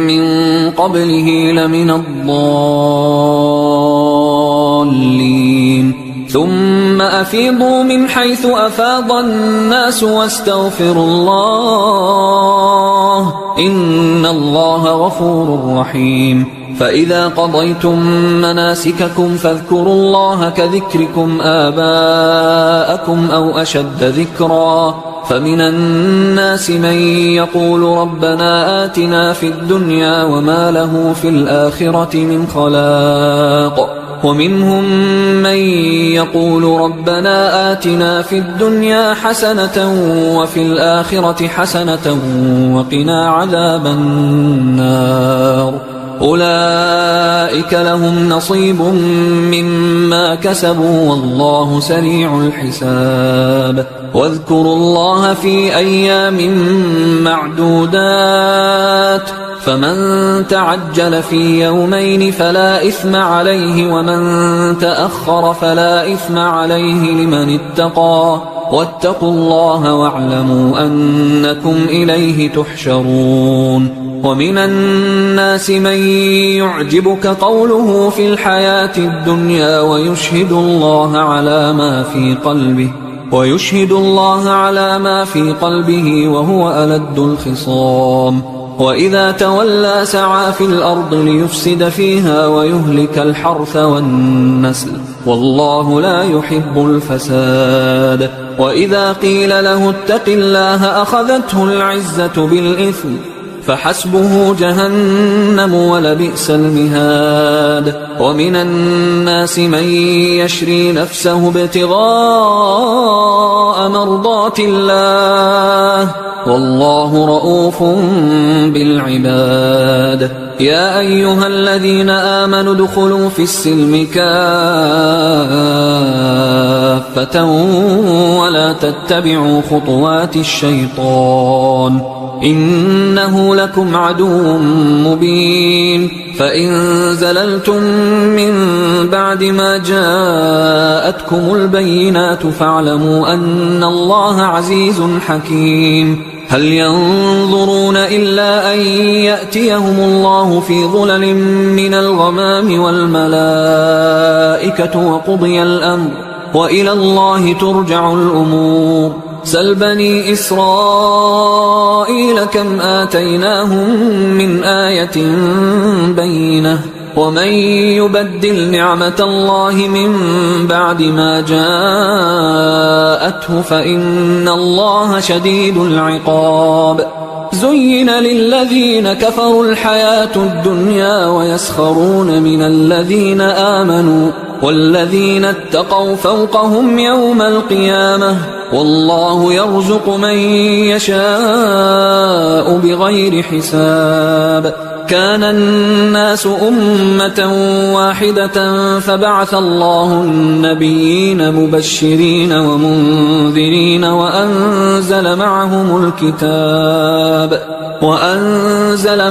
من قبله لمن الضالين. ثم أفيضوا من حيث أفاض الناس واستغفروا الله إن الله غفور رحيم. فإذا قضيتم مناسككم فاذكروا الله كذكركم آباءكم أو أشد ذكرا. فمن الناس من يقول ربنا آتنا في الدنيا وما له في الآخرة من خلاق، ومنهم من يقول ربنا آتنا في الدنيا حسنة وفي الآخرة حسنة وقنا عذاب النار. أولئك لهم نصيب مما كسبوا والله سريع الحساب. واذكروا الله في أيام معدودات، فمن تعجل في يومين فلا إثم عليه ومن تأخر فلا إثم عليه لمن اتقى. واتقوا الله واعلموا أنكم إليه تحشرون. ومن الناس من يعجبك قوله في الحياة الدنيا ويشهد الله على ما في قلبه وهو ألد الخصام. وإذا تولى سعى في الأرض ليفسد فيها ويهلك الحرث والنسل والله لا يحب الفساد. وإذا قيل له اتق الله أخذته العزة بالإثم فحسبه جهنم ولبئس المهاد. ومن الناس من يشري نفسه ابتغاء مرضات الله والله رؤوف بالعباد. يا أيها الذين آمنوا ادخلوا في السلم كافة ولا تتبعوا خطوات الشيطان إنه لكم عدو مبين. فإن زللتم من بعد ما جاءتكم البينات فاعلموا أن الله عزيز حكيم. هل ينظرون إلا أن يأتيهم الله في ظلل من الغمام والملائكة وقضي الأمر وإلى الله ترجع الأمور. سل بني إسرائيل كم آتيناهم من آية بينة ومن يبدل نعمة الله من بعد ما جاءته فإن الله شديد العقاب. زين للذين كفروا الحياة الدنيا ويسخرون من الذين آمنوا والذين اتقوا فوقهم يوم القيامة والله يرزق من يشاء بغير حساب. كان الناس أمة واحدة فبعث الله النبيين مبشرين ومنذرين وأنزل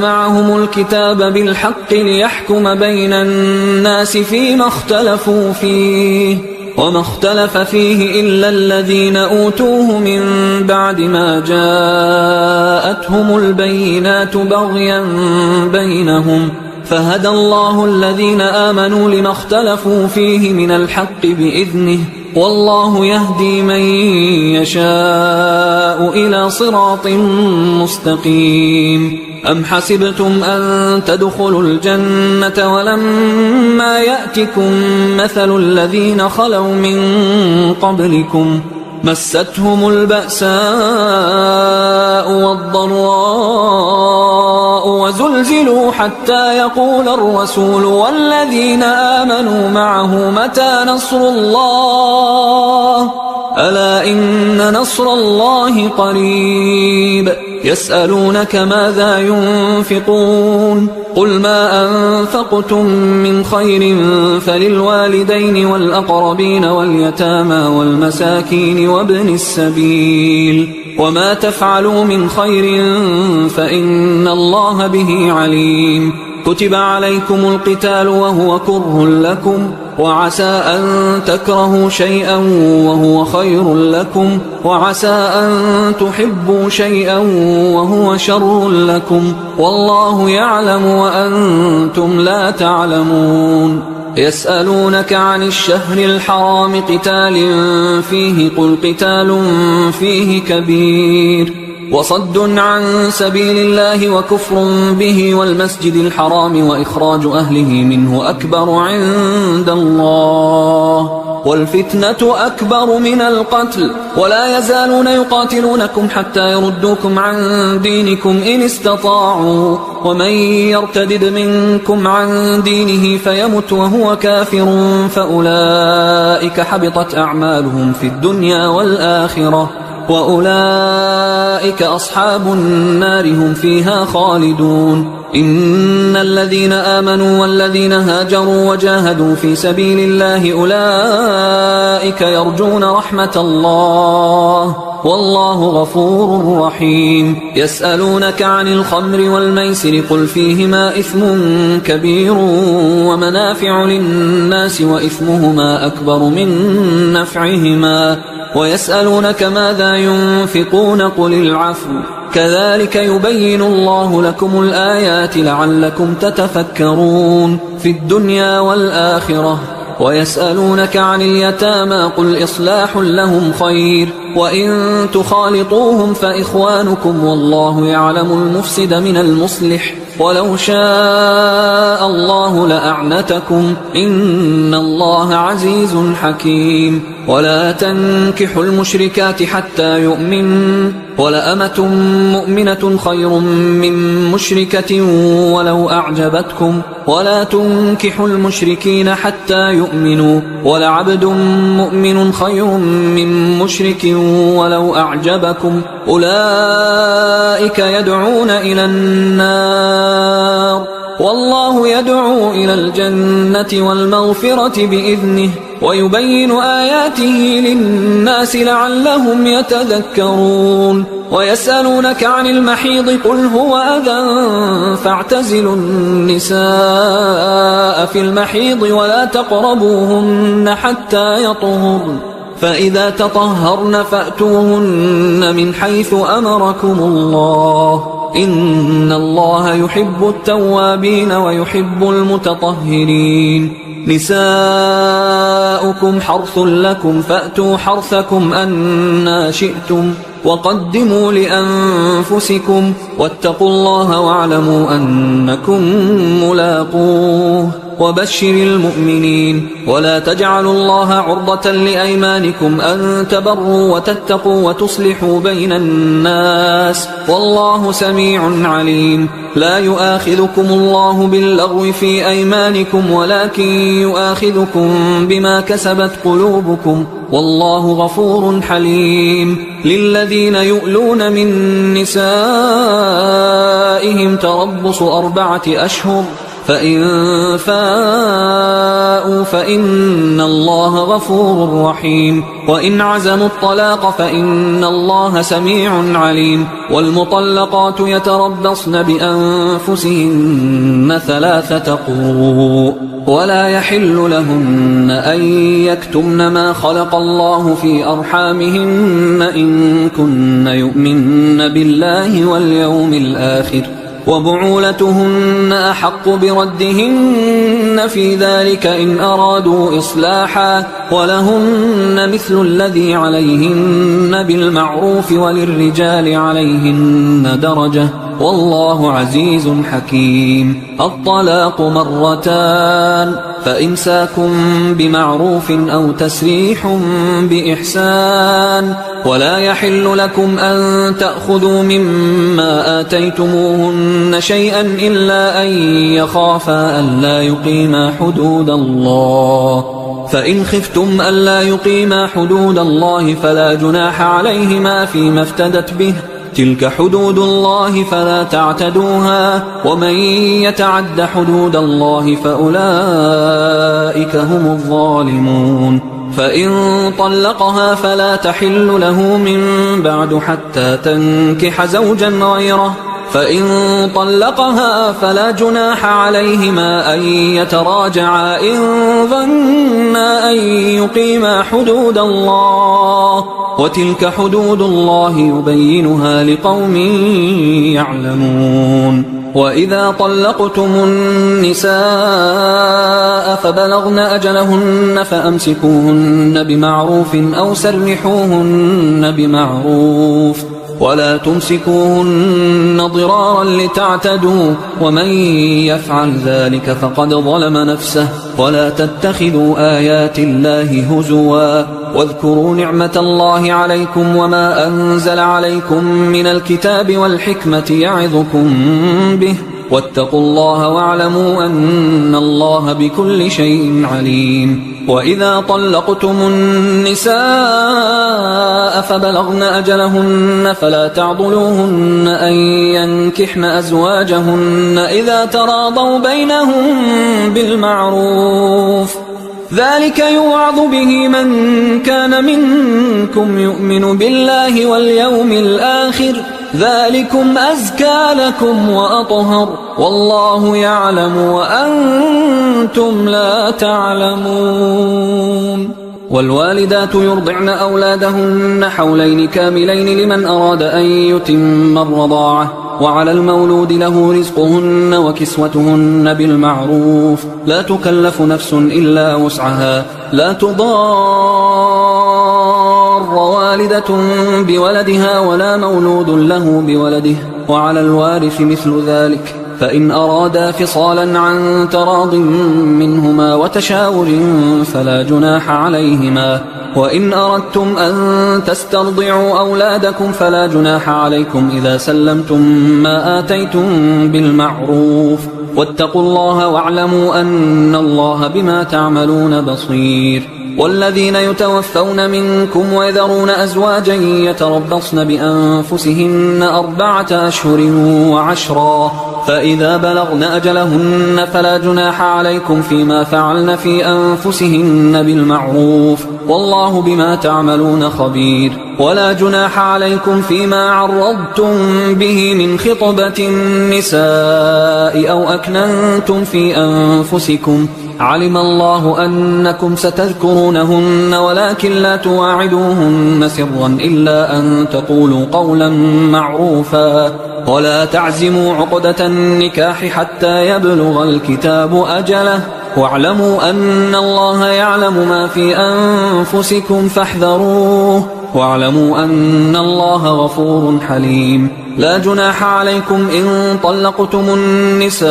معهم الكتاب بالحق ليحكم بين الناس فيما اختلفوا فيه وما اختلف فيه إلا الذين أوتوه من بعد ما جاءتهم البينات بغيا بينهم فهدى الله الذين آمنوا لما اختلفوا فيه من الحق بإذنه والله يهدي من يشاء إلى صراط مستقيم. أم حسبتم أن تدخلوا الجنة ولما يأتكم مثل الذين خلوا من قبلكم مستهم البأساء والضراء وزلزلوا حتى يقول الرسول والذين آمنوا معه متى نصر الله ألا إن نصر الله قريب. يسألونك ماذا ينفقون قل ما أنفقتم من خير فللوالدين والأقربين واليتامى والمساكين وابن السبيل وما تفعلوا من خير فإن الله به عليم كتب عليكم القتال وهو كره لكم وعسى أن تكرهوا شيئا وهو خير لكم وعسى أن تحبوا شيئا وهو شر لكم والله يعلم وأنتم لا تعلمون يسألونك عن الشهر الحرام قتال فيه قل قتال فيه كبير وصد عن سبيل الله وكفر به والمسجد الحرام وإخراج أهله منه أكبر عند الله والفتنة أكبر من القتل ولا يزالون يقاتلونكم حتى يردوكم عن دينكم إن استطاعوا ومن يرتدد منكم عن دينه فيمت وهو كافر فأولئك حبطت أعمالهم في الدنيا والآخرة وأولئك أصحاب النار هم فيها خالدون إن الذين آمنوا والذين هاجروا وجاهدوا في سبيل الله أولئك يرجون رحمة الله والله غفور رحيم يسألونك عن الخمر والميسر قل فيهما إثم كبير ومنافع للناس وإثمهما أكبر من نفعهما ويسألونك ماذا ينفقون قل العفو كذلك يبين الله لكم الآيات لعلكم تتفكرون في الدنيا والآخرة ويسألونك عن اليتامى قل إصلاح لهم خير وإن تخالطوهم فإخوانكم والله يعلم المفسد من المصلح ولو شاء الله لأعنتكم إن الله عزيز حكيم ولا تنكحوا المشركات حتى يؤمن ولأمة مؤمنة خير من مشركة ولو أعجبتكم ولا تنكحوا المشركين حتى يؤمنوا ولعبد مؤمن خير من مشرك ولو أعجبكم أولئك يدعون إلى النار والله يدعو إلى الجنة والمغفرة بإذنه ويبين آياته للناس لعلهم يتذكرون ويسألونك عن المحيض قل هو أذى فاعتزلوا النساء في المحيض ولا تقربوهن حتى يطهرن فإذا تطهرن فأتوهن من حيث أمركم الله إن الله يحب التوابين ويحب المتطهرين نساؤكم حرث لكم فأتوا حرثكم أنى شئتم وقدموا لأنفسكم واتقوا الله واعلموا أنكم ملاقوه وبشر المؤمنين ولا تجعلوا الله عرضة لأيمانكم أن تبروا وتتقوا وتصلحوا بين الناس والله سميع عليم لا يؤاخذكم الله باللغو في أيمانكم ولكن يؤاخذكم بما كسبت قلوبكم والله غفور حليم للذين يؤلون من نسائهم تربص 4 أشهر فإن فاءوا فإن الله غفور رحيم وإن عزموا الطلاق فإن الله سميع عليم والمطلقات يتربصن بأنفسهن 3 قروء ولا يحل لهن أن يكتمن ما خلق الله في أرحامهن إن كن يؤمن بالله واليوم الآخر وبعولتهن أحق بردهن في ذلك إن أرادوا إصلاحا ولهن مثل الذي عليهن بالمعروف وللرجال عليهن درجة والله عزيز حكيم الطلاق 2 فإمساك بمعروف أو تسريح بإحسان ولا يحل لكم أن تأخذوا مما آتيتموهن شيئا إلا أن يخافا ألا يقيما حدود الله فإن خفتم ألا يقيما حدود الله فلا جناح عليهما فيما افتدت به تلك حدود الله فلا تعتدوها ومن يتعد حدود الله فأولئك هم الظالمون فإن طلقها فلا تحل له من بعد حتى تنكح زوجا غيره فإن طلقها فلا جناح عليهما أن يتراجعا إن ظنا أن يقيما حدود الله وتلك حدود الله يبينها لقوم يعلمون وإذا طلقتم النساء فبلغن أجلهن فأمسكوهن بمعروف أو سرحوهن بمعروف ولا تمسكوهن ضرارا لتعتدوا ومن يفعل ذلك فقد ظلم نفسه ولا تتخذوا آيات الله هزوا واذكروا نعمة الله عليكم وما أنزل عليكم من الكتاب والحكمة يعظكم به واتقوا الله واعلموا أن الله بكل شيء عليم وإذا طلقتم النساء فبلغن أجلهن فلا تعضلوهن أن ينكحن أزواجهن إذا تراضوا بينهم بالمعروف ذلك يوعظ به من كان منكم يؤمن بالله واليوم الآخر ذلكم أزكى لكم وأطهر والله يعلم وأنتم لا تعلمون والوالدات يرضعن أولادهن حولين كاملين لمن أراد أن يتم الرضاعة وعلى المولود له رزقهن وكسوتهن بالمعروف لا تكلف نفس إلا وسعها لا تضار والدة بولدها ولا مولود له بولده وعلى الوارث مثل ذلك فإن أرادا فصالا عن تراض منهما وتشاور فلا جناح عليهما وإن أردتم أن تسترضعوا أولادكم فلا جناح عليكم إذا سلمتم ما آتيتم بالمعروف واتقوا الله واعلموا أن الله بما تعملون بصير والذين يتوفون منكم ويذرون أزواجا يتربصن بأنفسهن 4 أشهر وعشرا فإذا بلغن أجلهن فلا جناح عليكم فيما فعلن في أنفسهن بالمعروف والله بما تعملون خبير ولا جناح عليكم فيما عرضتم به من خطبة النساء أو أكننتم في أنفسكم علم الله أنكم ستذكرونهن ولكن لا تواعدوهن سرا إلا أن تقولوا قولا معروفا ولا تعزموا عقدة النكاح حتى يبلغ الكتاب أجله واعلموا أن الله يعلم ما في أنفسكم فاحذروه واعلموا أن الله غفور حليم لا جناح عليكم إن طلقتم النساء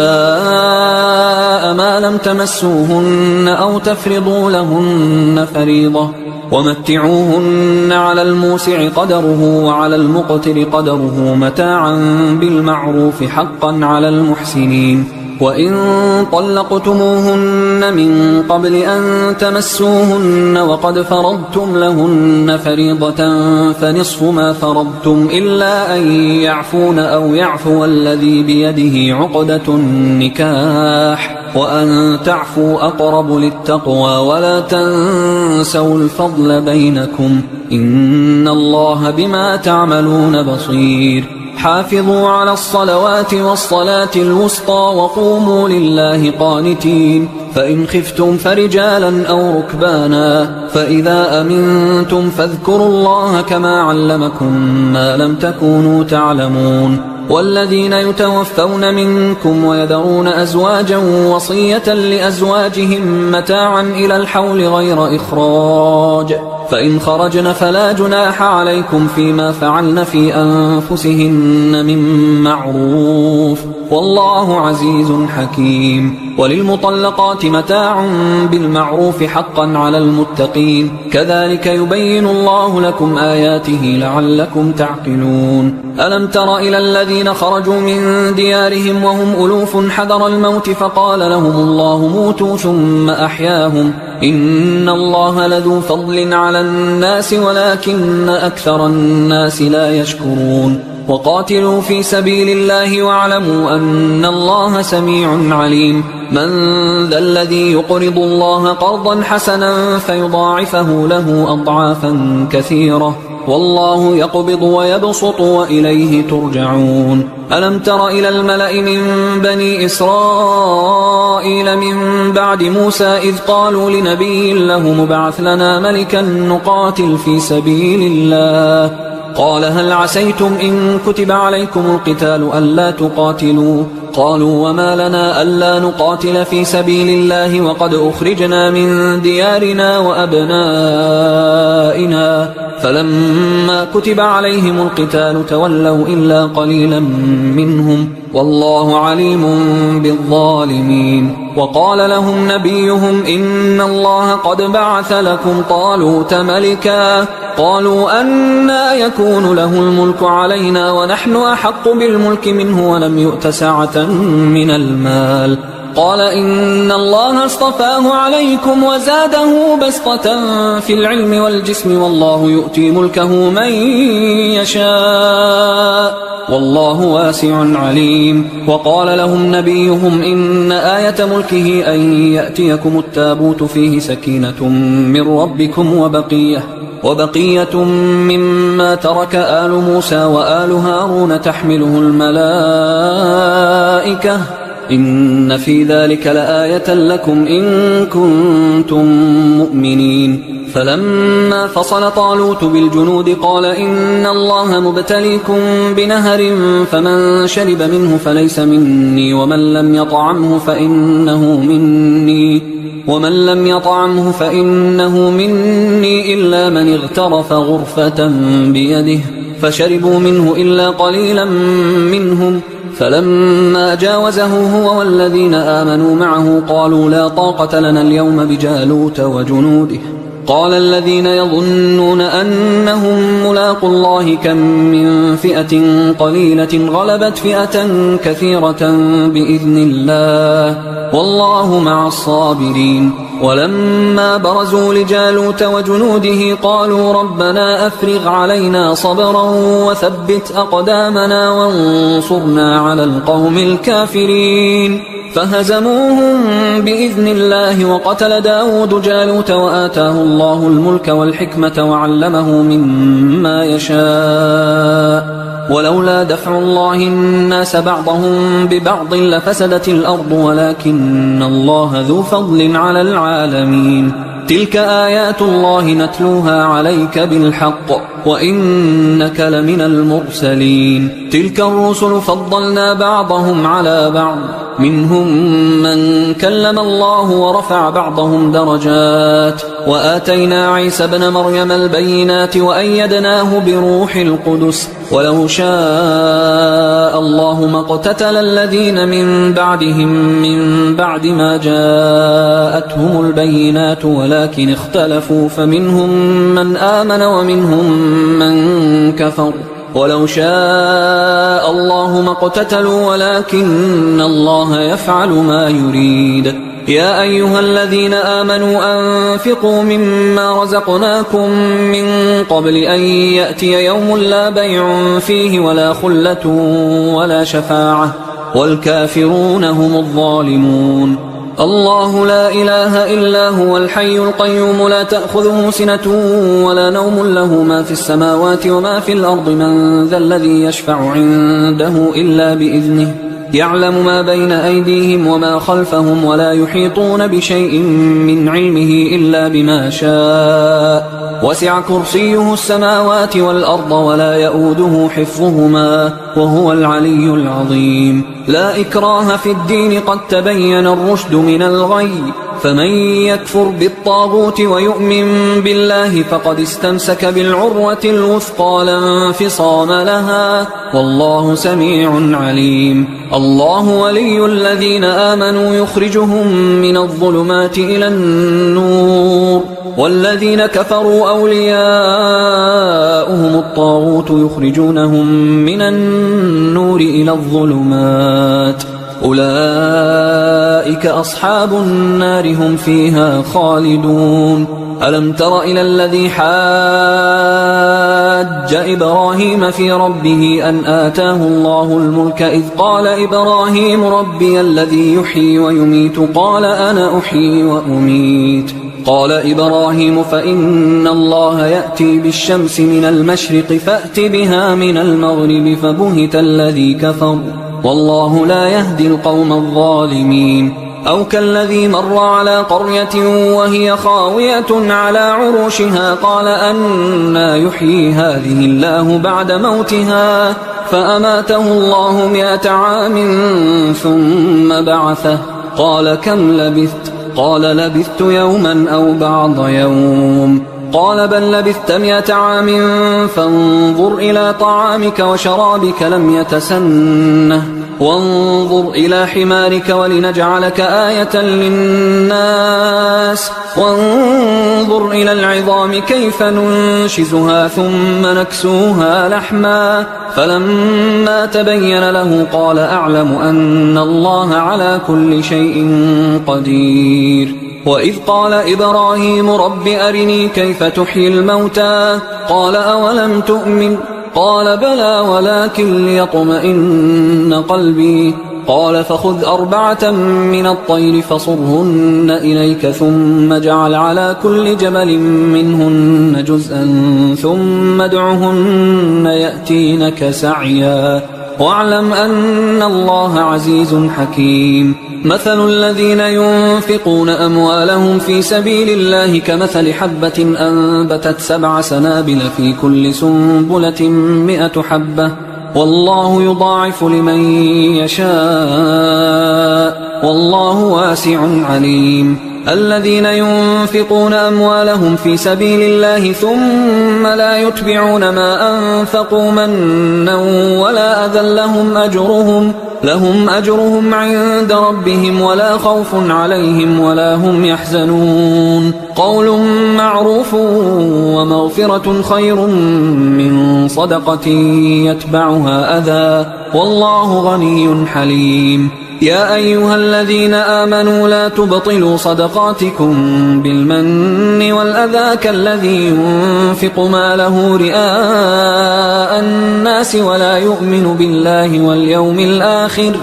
ما لم تمسوهن أو تفرضوا لهن فريضة ومتعوهن على الموسع قدره وعلى المقتر قدره متاعا بالمعروف حقا على المحسنين وإن طلقتموهن من قبل أن تمسوهن وقد فرضتم لهن فريضة فنصف ما فرضتم إلا أن يعفون أو يعفو الذي بيده عقدة النكاح وأن تعفوا أقرب للتقوى ولا تنسوا الفضل بينكم إن الله بما تعملون بصير حافظوا على الصلوات والصلاة الوسطى وقوموا لله قانتين فإن خفتم فرجالا أو ركبانا فإذا أمنتم فاذكروا الله كما علمكم ما لم تكونوا تعلمون والذين يتوفون منكم ويذرون أزواجا وصية لأزواجهم متاعا إلى الحول غير إخراج فإن خرجن فلا جناح عليكم فيما فعلن في أنفسهن من معروف والله عزيز حكيم وللمطلقات متاع بالمعروف حقا على المتقين كذلك يبين الله لكم آياته لعلكم تعقلون ألم تر إلى الذين خرجوا من ديارهم وهم ألوف حذر الموت فقال لهم الله موتوا ثم أحياهم إن الله لذو فضل على الناس ولكن أكثر الناس لا يشكرون وقاتلوا في سبيل الله واعلموا أن الله سميع عليم من ذا الذي يقرض الله قرضا حسنا فيضاعفه له أضعافا كثيرة والله يقبض ويبسط وإليه ترجعون ألم تر إلى الملأ من بني إسرائيل من بعد موسى إذ قالوا لنبي له مبعث لنا ملكا نقاتل في سبيل الله قال هل عسيتم إن كتب عليكم القتال ألا تقاتلوا قالوا وما لنا ألا نقاتل في سبيل الله وقد أخرجنا من ديارنا وأبنائنا فلما كتب عليهم القتال تولوا إلا قليلا منهم والله عليم بالظالمين وقال لهم نبيهم إن الله قد بعث لكم طالوت ملكا قالوا أنى يكون له الملك علينا ونحن أحق بالملك منه ولم يؤت سعة من المال قال إن الله اصطفاه عليكم وزاده بسطة في العلم والجسم والله يؤتي ملكه من يشاء والله واسع عليم وقال لهم نبيهم إن آية ملكه أن يأتيكم التابوت فيه سكينة من ربكم وبقية مما ترك آل موسى وآل هارون تحمله الملائكة إن في ذلك لآية لكم إن كنتم مؤمنين فلما فصل طالوت بالجنود قال إن الله مبتليكم بنهر فمن شرب منه فليس مني ومن لم يطعمه فإنه مني إلا من اغترف غرفة بيده فشربوا منه إلا قليلا منهم فلما جاوزه هو والذين آمنوا معه قالوا لا طاقة لنا اليوم بجالوت وجنوده قال الذين يظنون أنهم ملاقوا الله كم من فئة قليلة غلبت فئة كثيرة بإذن الله والله مع الصابرين ولما برزوا لجالوت وجنوده قالوا ربنا أفرغ علينا صبرا وثبت أقدامنا وانصرنا على القوم الكافرين فهزموهم بإذن الله وقتل داود جالوت وآتاه الله الملك والحكمة وعلمه مما يشاء ولولا دفع الله الناس بعضهم ببعض لفسدت الأرض ولكن الله ذو فضل على العالمين تلك آيات الله نتلوها عليك بالحق وإنك لمن المرسلين تلك الرسل فضلنا بعضهم على بعض منهم من كلم الله ورفع بعضهم درجات وآتينا عيسى ابن مريم البينات وأيدناه بروح القدس ولو شاء الله ما اقتتل الذين من بعدهم من بعد ما جاءتهم البينات ولكن اختلفوا فمنهم من آمن ومنهم من كفر ولو شاء الله ما اقتتلوا ولكن الله يفعل ما يريد يا أيها الذين آمنوا أنفقوا مما رزقناكم من قبل أن يأتي يوم لا بيع فيه ولا خلة ولا شفاعة والكافرون هم الظالمون الله لا إله إلا هو الحي القيوم لا تأخذه سنة ولا نوم له ما في السماوات وما في الأرض من ذا الذي يشفع عنده إلا بإذنه يعلم ما بين أيديهم وما خلفهم ولا يحيطون بشيء من علمه إلا بما شاء وسع كرسيه السماوات والأرض ولا يؤوده حفظهما وهو العلي العظيم لا إكراه في الدين قد تبين الرشد من الغي فمن يكفر بالطاغوت ويؤمن بالله فقد استمسك بالعروة الوثقى لا انفصام لها والله سميع عليم الله ولي الذين آمنوا يخرجهم من الظلمات إلى النور والذين كفروا أولياؤهم الطاغوت يخرجونهم من النور إلى الظلمات أولئك أصحاب النار هم فيها خالدون ألم تر إلى الذي حاج حاج إبراهيم في ربه أن آتاه الله الملك إذ قال إبراهيم ربي الذي يحيي ويميت قال أنا أحيي وأميت قال إبراهيم فإن الله يأتي بالشمس من المشرق فأت بها من المغرب فبهت الذي كفر والله لا يهدي القوم الظالمين أو كالذي مر على قرية وهي خاوية على عروشها قال أنى يحيي هذه الله بعد موتها فأماته الله 100 عام ثم بعثه قال كم لبثت قال لبثت يوما أو بعض يوم قال بل لبثت 100 عام فانظر إلى طعامك وشرابك لم يتسنه وانظر إلى حمارك ولنجعلك آية للناس وانظر إلى العظام كيف ننشزها ثم نكسوها لحما فلما تبين له قال أعلم أن الله على كل شيء قدير وإذ قال إبراهيم رب أرني كيف تحيي الموتى قال أولم تؤمن قال بلى ولكن ليطمئن قلبي قال فخذ 4 من الطير فصرهن إليك ثم اجعل على كل جبل منهن جزءا ثم ادعهن يأتينك سعيا واعلم أن الله عزيز حكيم مثل الذين ينفقون أموالهم في سبيل الله كمثل حبة أنبتت 7 سنابل في كل سنبلة 100 حبة والله يضاعف لمن يشاء والله واسع عليم الذين ينفقون أموالهم في سبيل الله ثم لا يتبعون ما أنفقوا منا ولا أذى لهم أجرهم عند ربهم ولا خوف عليهم ولا هم يحزنون قول معروف ومغفرة خير من صدقة يتبعها أذى والله غني حليم يا أيها الذين آمنوا لا تبطلوا صدقاتكم بالمن والأذى كالذي ينفق ماله رئاء الناس ولا يؤمن بالله واليوم الآخر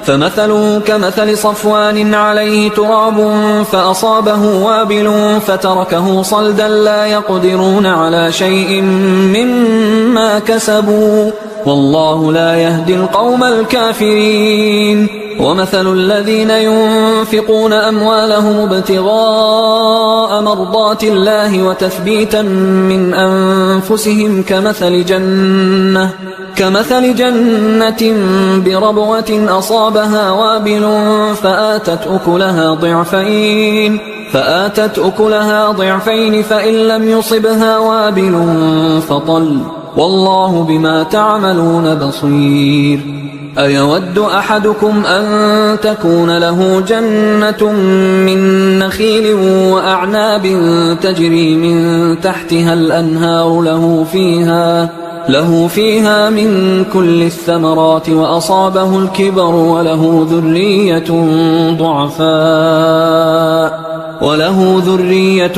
فمثله كمثل صفوان عليه تراب فأصابه وابل فتركه صلدا لا يقدرون على شيء مما كسبوا والله لا يهدي القوم الكافرين ومثل الذين ينفقون أموالهم ابتغاء مرضات الله وتثبيتا من أنفسهم كمثل جنة بربوة أصابها وابل فآتت أكلها ضعفين فإن لم يصبها وابل فطل والله بما تعملون بصير أيود أحدكم أن تكون له جنة من نخيل وأعناب تجري من تحتها الأنهار له فيها من كل الثمرات وأصابه الكبر وله ذرية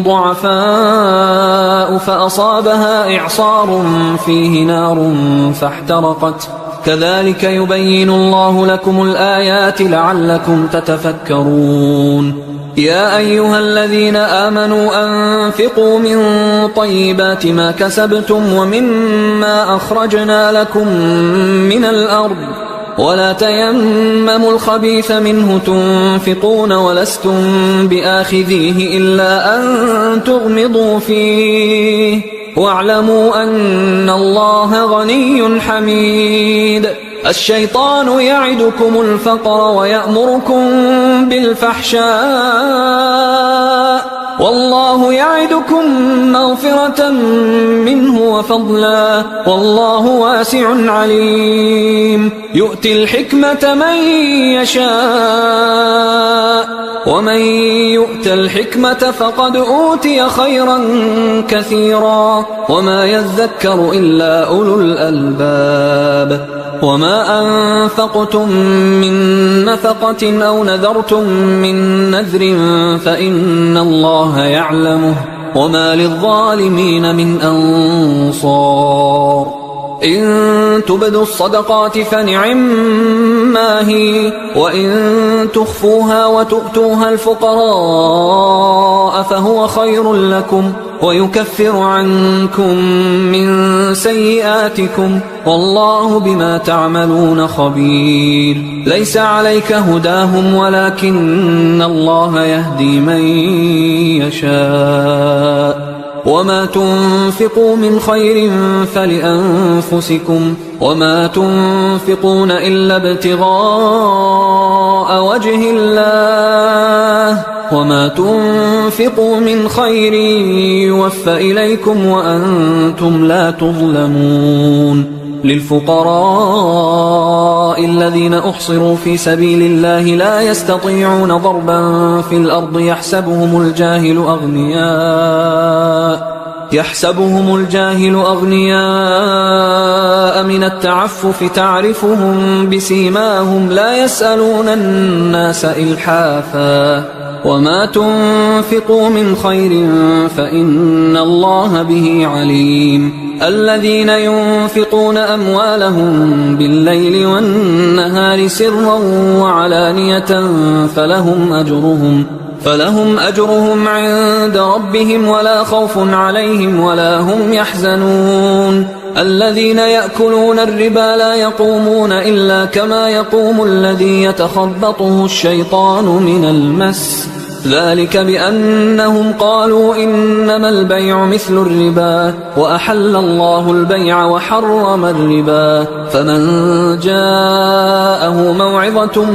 ضعفاء فأصابها إعصار فيه نار فاحترقت كذلك يبين الله لكم الآيات لعلكم تتفكرون يا أيها الذين آمنوا أنفقوا من طيبات ما كسبتم ومما أخرجنا لكم من الأرض ولا تيمموا الخبيث منه تنفقون ولستم بآخذيه إلا أن تغمضوا فيه واعلموا أن الله غني حميد الشيطان يعدكم الفقر ويأمركم بالفحشاء والله يعدكم مغفرة منه وفضلا والله واسع عليم يؤتي الحكمة من يشاء ومن يؤت الحكمة فقد أوتي خيرا كثيرا وما يذكر إلا أولو الألباب وما أنفقتم من نفقة أو نذرتم من نذر فإن الله يعلمه وما للظالمين من أنصار إن تبدوا الصدقات فنعما هي وإن تخفوها وتؤتوها الفقراء فهو خير لكم ويكفر عنكم من سيئاتكم والله بما تعملون خبير ليس عليك هداهم ولكن الله يهدي من يشاء وما تنفقوا من خير فلأنفسكم وما تنفقون إلا ابتغاء وجه الله وما تنفقوا من خير يوفى إليكم وأنتم لا تظلمون للفقراء الذين أحصروا في سبيل الله لا يستطيعون ضربا في الأرض يحسبهم الجاهل أغنياء من التعفف تعرفهم بسيماهم لا يسألون الناس إلحافا وما تنفقوا من خير فإن الله به عليم الذين ينفقون أموالهم بالليل والنهار سرا وعلانية فلهم أجرهم عند ربهم ولا خوف عليهم ولا هم يحزنون الذين يأكلون الربا لا يقومون إلا كما يقوم الذي يتخبطه الشيطان من المس ذلك بأنهم قالوا إنما البيع مثل الربا وأحل الله البيع وحرم الربا فمن جاءه موعظة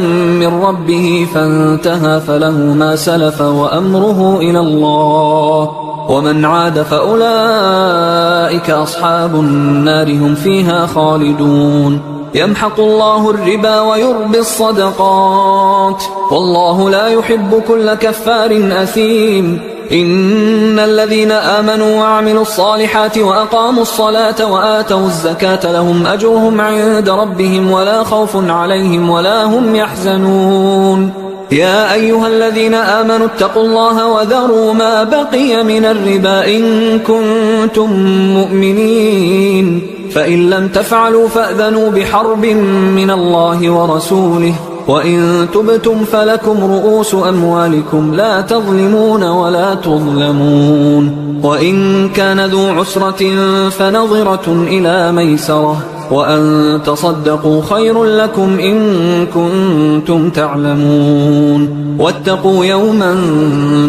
من ربه فانتهى فله ما سلف وأمره إلى الله ومن عاد فأولئك أصحاب النار هم فيها خالدون يمحق الله الربا ويربي الصدقات والله لا يحب كل كفار أثيم إن الذين آمنوا وعملوا الصالحات وأقاموا الصلاة وآتوا الزكاة لهم أجرهم عند ربهم ولا خوف عليهم ولا هم يحزنون يا أيها الذين آمنوا اتقوا الله وذروا ما بقي من الربا إن كنتم مؤمنين فإن لم تفعلوا فأذنوا بحرب من الله ورسوله وإن تبتم فلكم رؤوس أموالكم لا تظلمون ولا تظلمون وإن كان ذو عسرة فنظرة إلى ميسرة وأن تصدقوا خير لكم إن كنتم تعلمون واتقوا يوما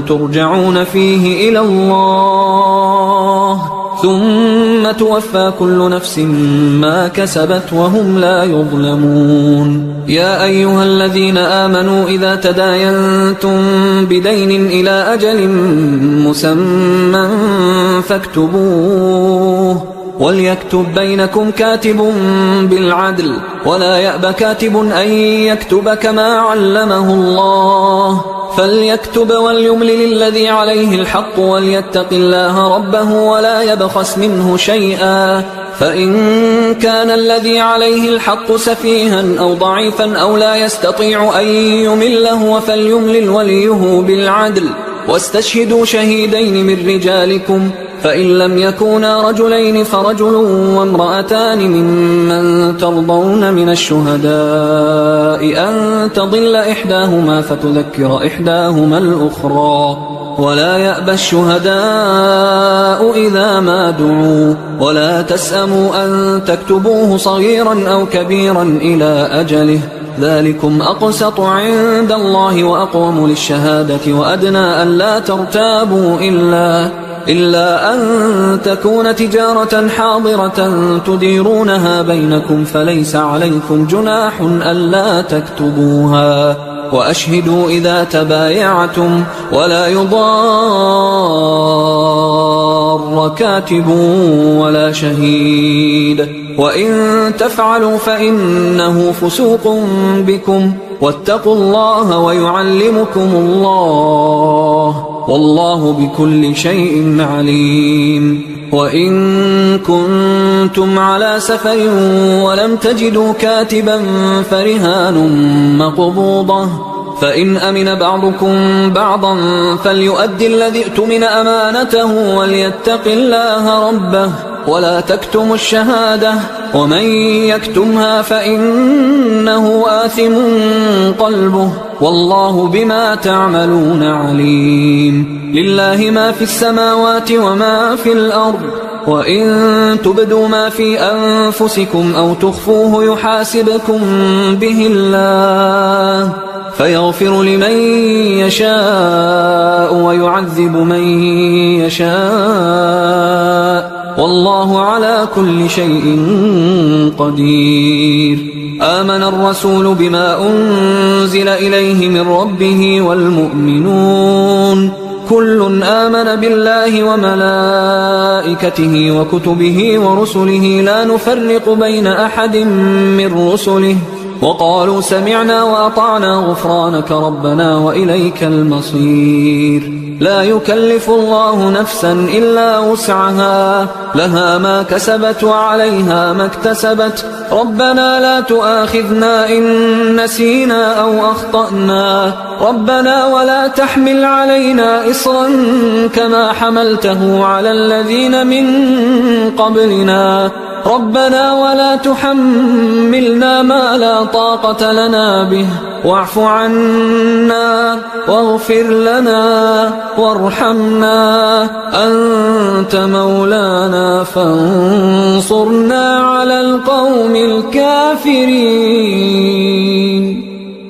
ترجعون فيه إلى الله ثم توفى كل نفس ما كسبت وهم لا يظلمون يا أيها الذين آمنوا إذا تداينتم بدين إلى أجل مسمى فاكتبوه وليكتب بينكم كاتب بالعدل ولا يأب كاتب أن يكتب كما علمه الله فليكتب وليملل الذي عليه الحق وليتق الله ربه ولا يبخس منه شيئا فإن كان الذي عليه الحق سفيها أو ضعيفا أو لا يستطيع أن يمله فليملل وليه بالعدل واستشهدوا شهيدين من رجالكم فإن لم يكونا رجلين فرجل وامرأتان ممن ترضون من الشهداء أن تضل إحداهما فتذكر إحداهما الأخرى ولا يأبى الشهداء إذا ما دعوا ولا تسأموا أن تكتبوه صغيرا أو كبيرا إلى أجله ذلكم أقسط عند الله وأقوم للشهادة وأدنى أن لا ترتابوا إلا أن تكون تجارة حاضرة تديرونها بينكم فليس عليكم جناح ألا تكتبوها وأشهدوا إذا تبايعتم ولا يضار كاتب ولا شهيد وإن تفعلوا فإنه فسوق بكم واتقوا الله ويعلمكم الله والله بكل شيء عليم وإن كنتم على سفر ولم تجدوا كاتبا فرهان مقبوضة فإن أمن بعضكم بعضا فليؤد الذي اؤتمن أمانته وليتق الله ربه ولا تكتموا الشهادة ومن يكتمها فإنه آثم قلبه والله بما تعملون عليم. لله ما في السماوات وما في الأرض وإن تبدوا ما في أنفسكم أو تخفوه يحاسبكم به الله فيغفر لمن يشاء ويعذب من يشاء والله على كل شيء قدير. آمن الرسول بما أنزل إليه من ربه والمؤمنون كل آمن بالله وملائكته وكتبه ورسله لا نفرق بين أحد من رسله وقالوا سمعنا وأطعنا غفرانك ربنا وإليك المصير. لا يكلف الله نفسا إلا وسعها لها ما كسبت وعليها ما اكتسبت ربنا لا تؤاخذنا إن نسينا أو أخطأنا ربنا ولا تحمل علينا إصرا كما حملته على الذين من قبلنا ربنا ولا تحملنا ما لا طاقة لنا به واعف عنا واغفر لنا وارحمنا أنت مولانا فانصرنا على القوم الكافرين.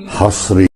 حصري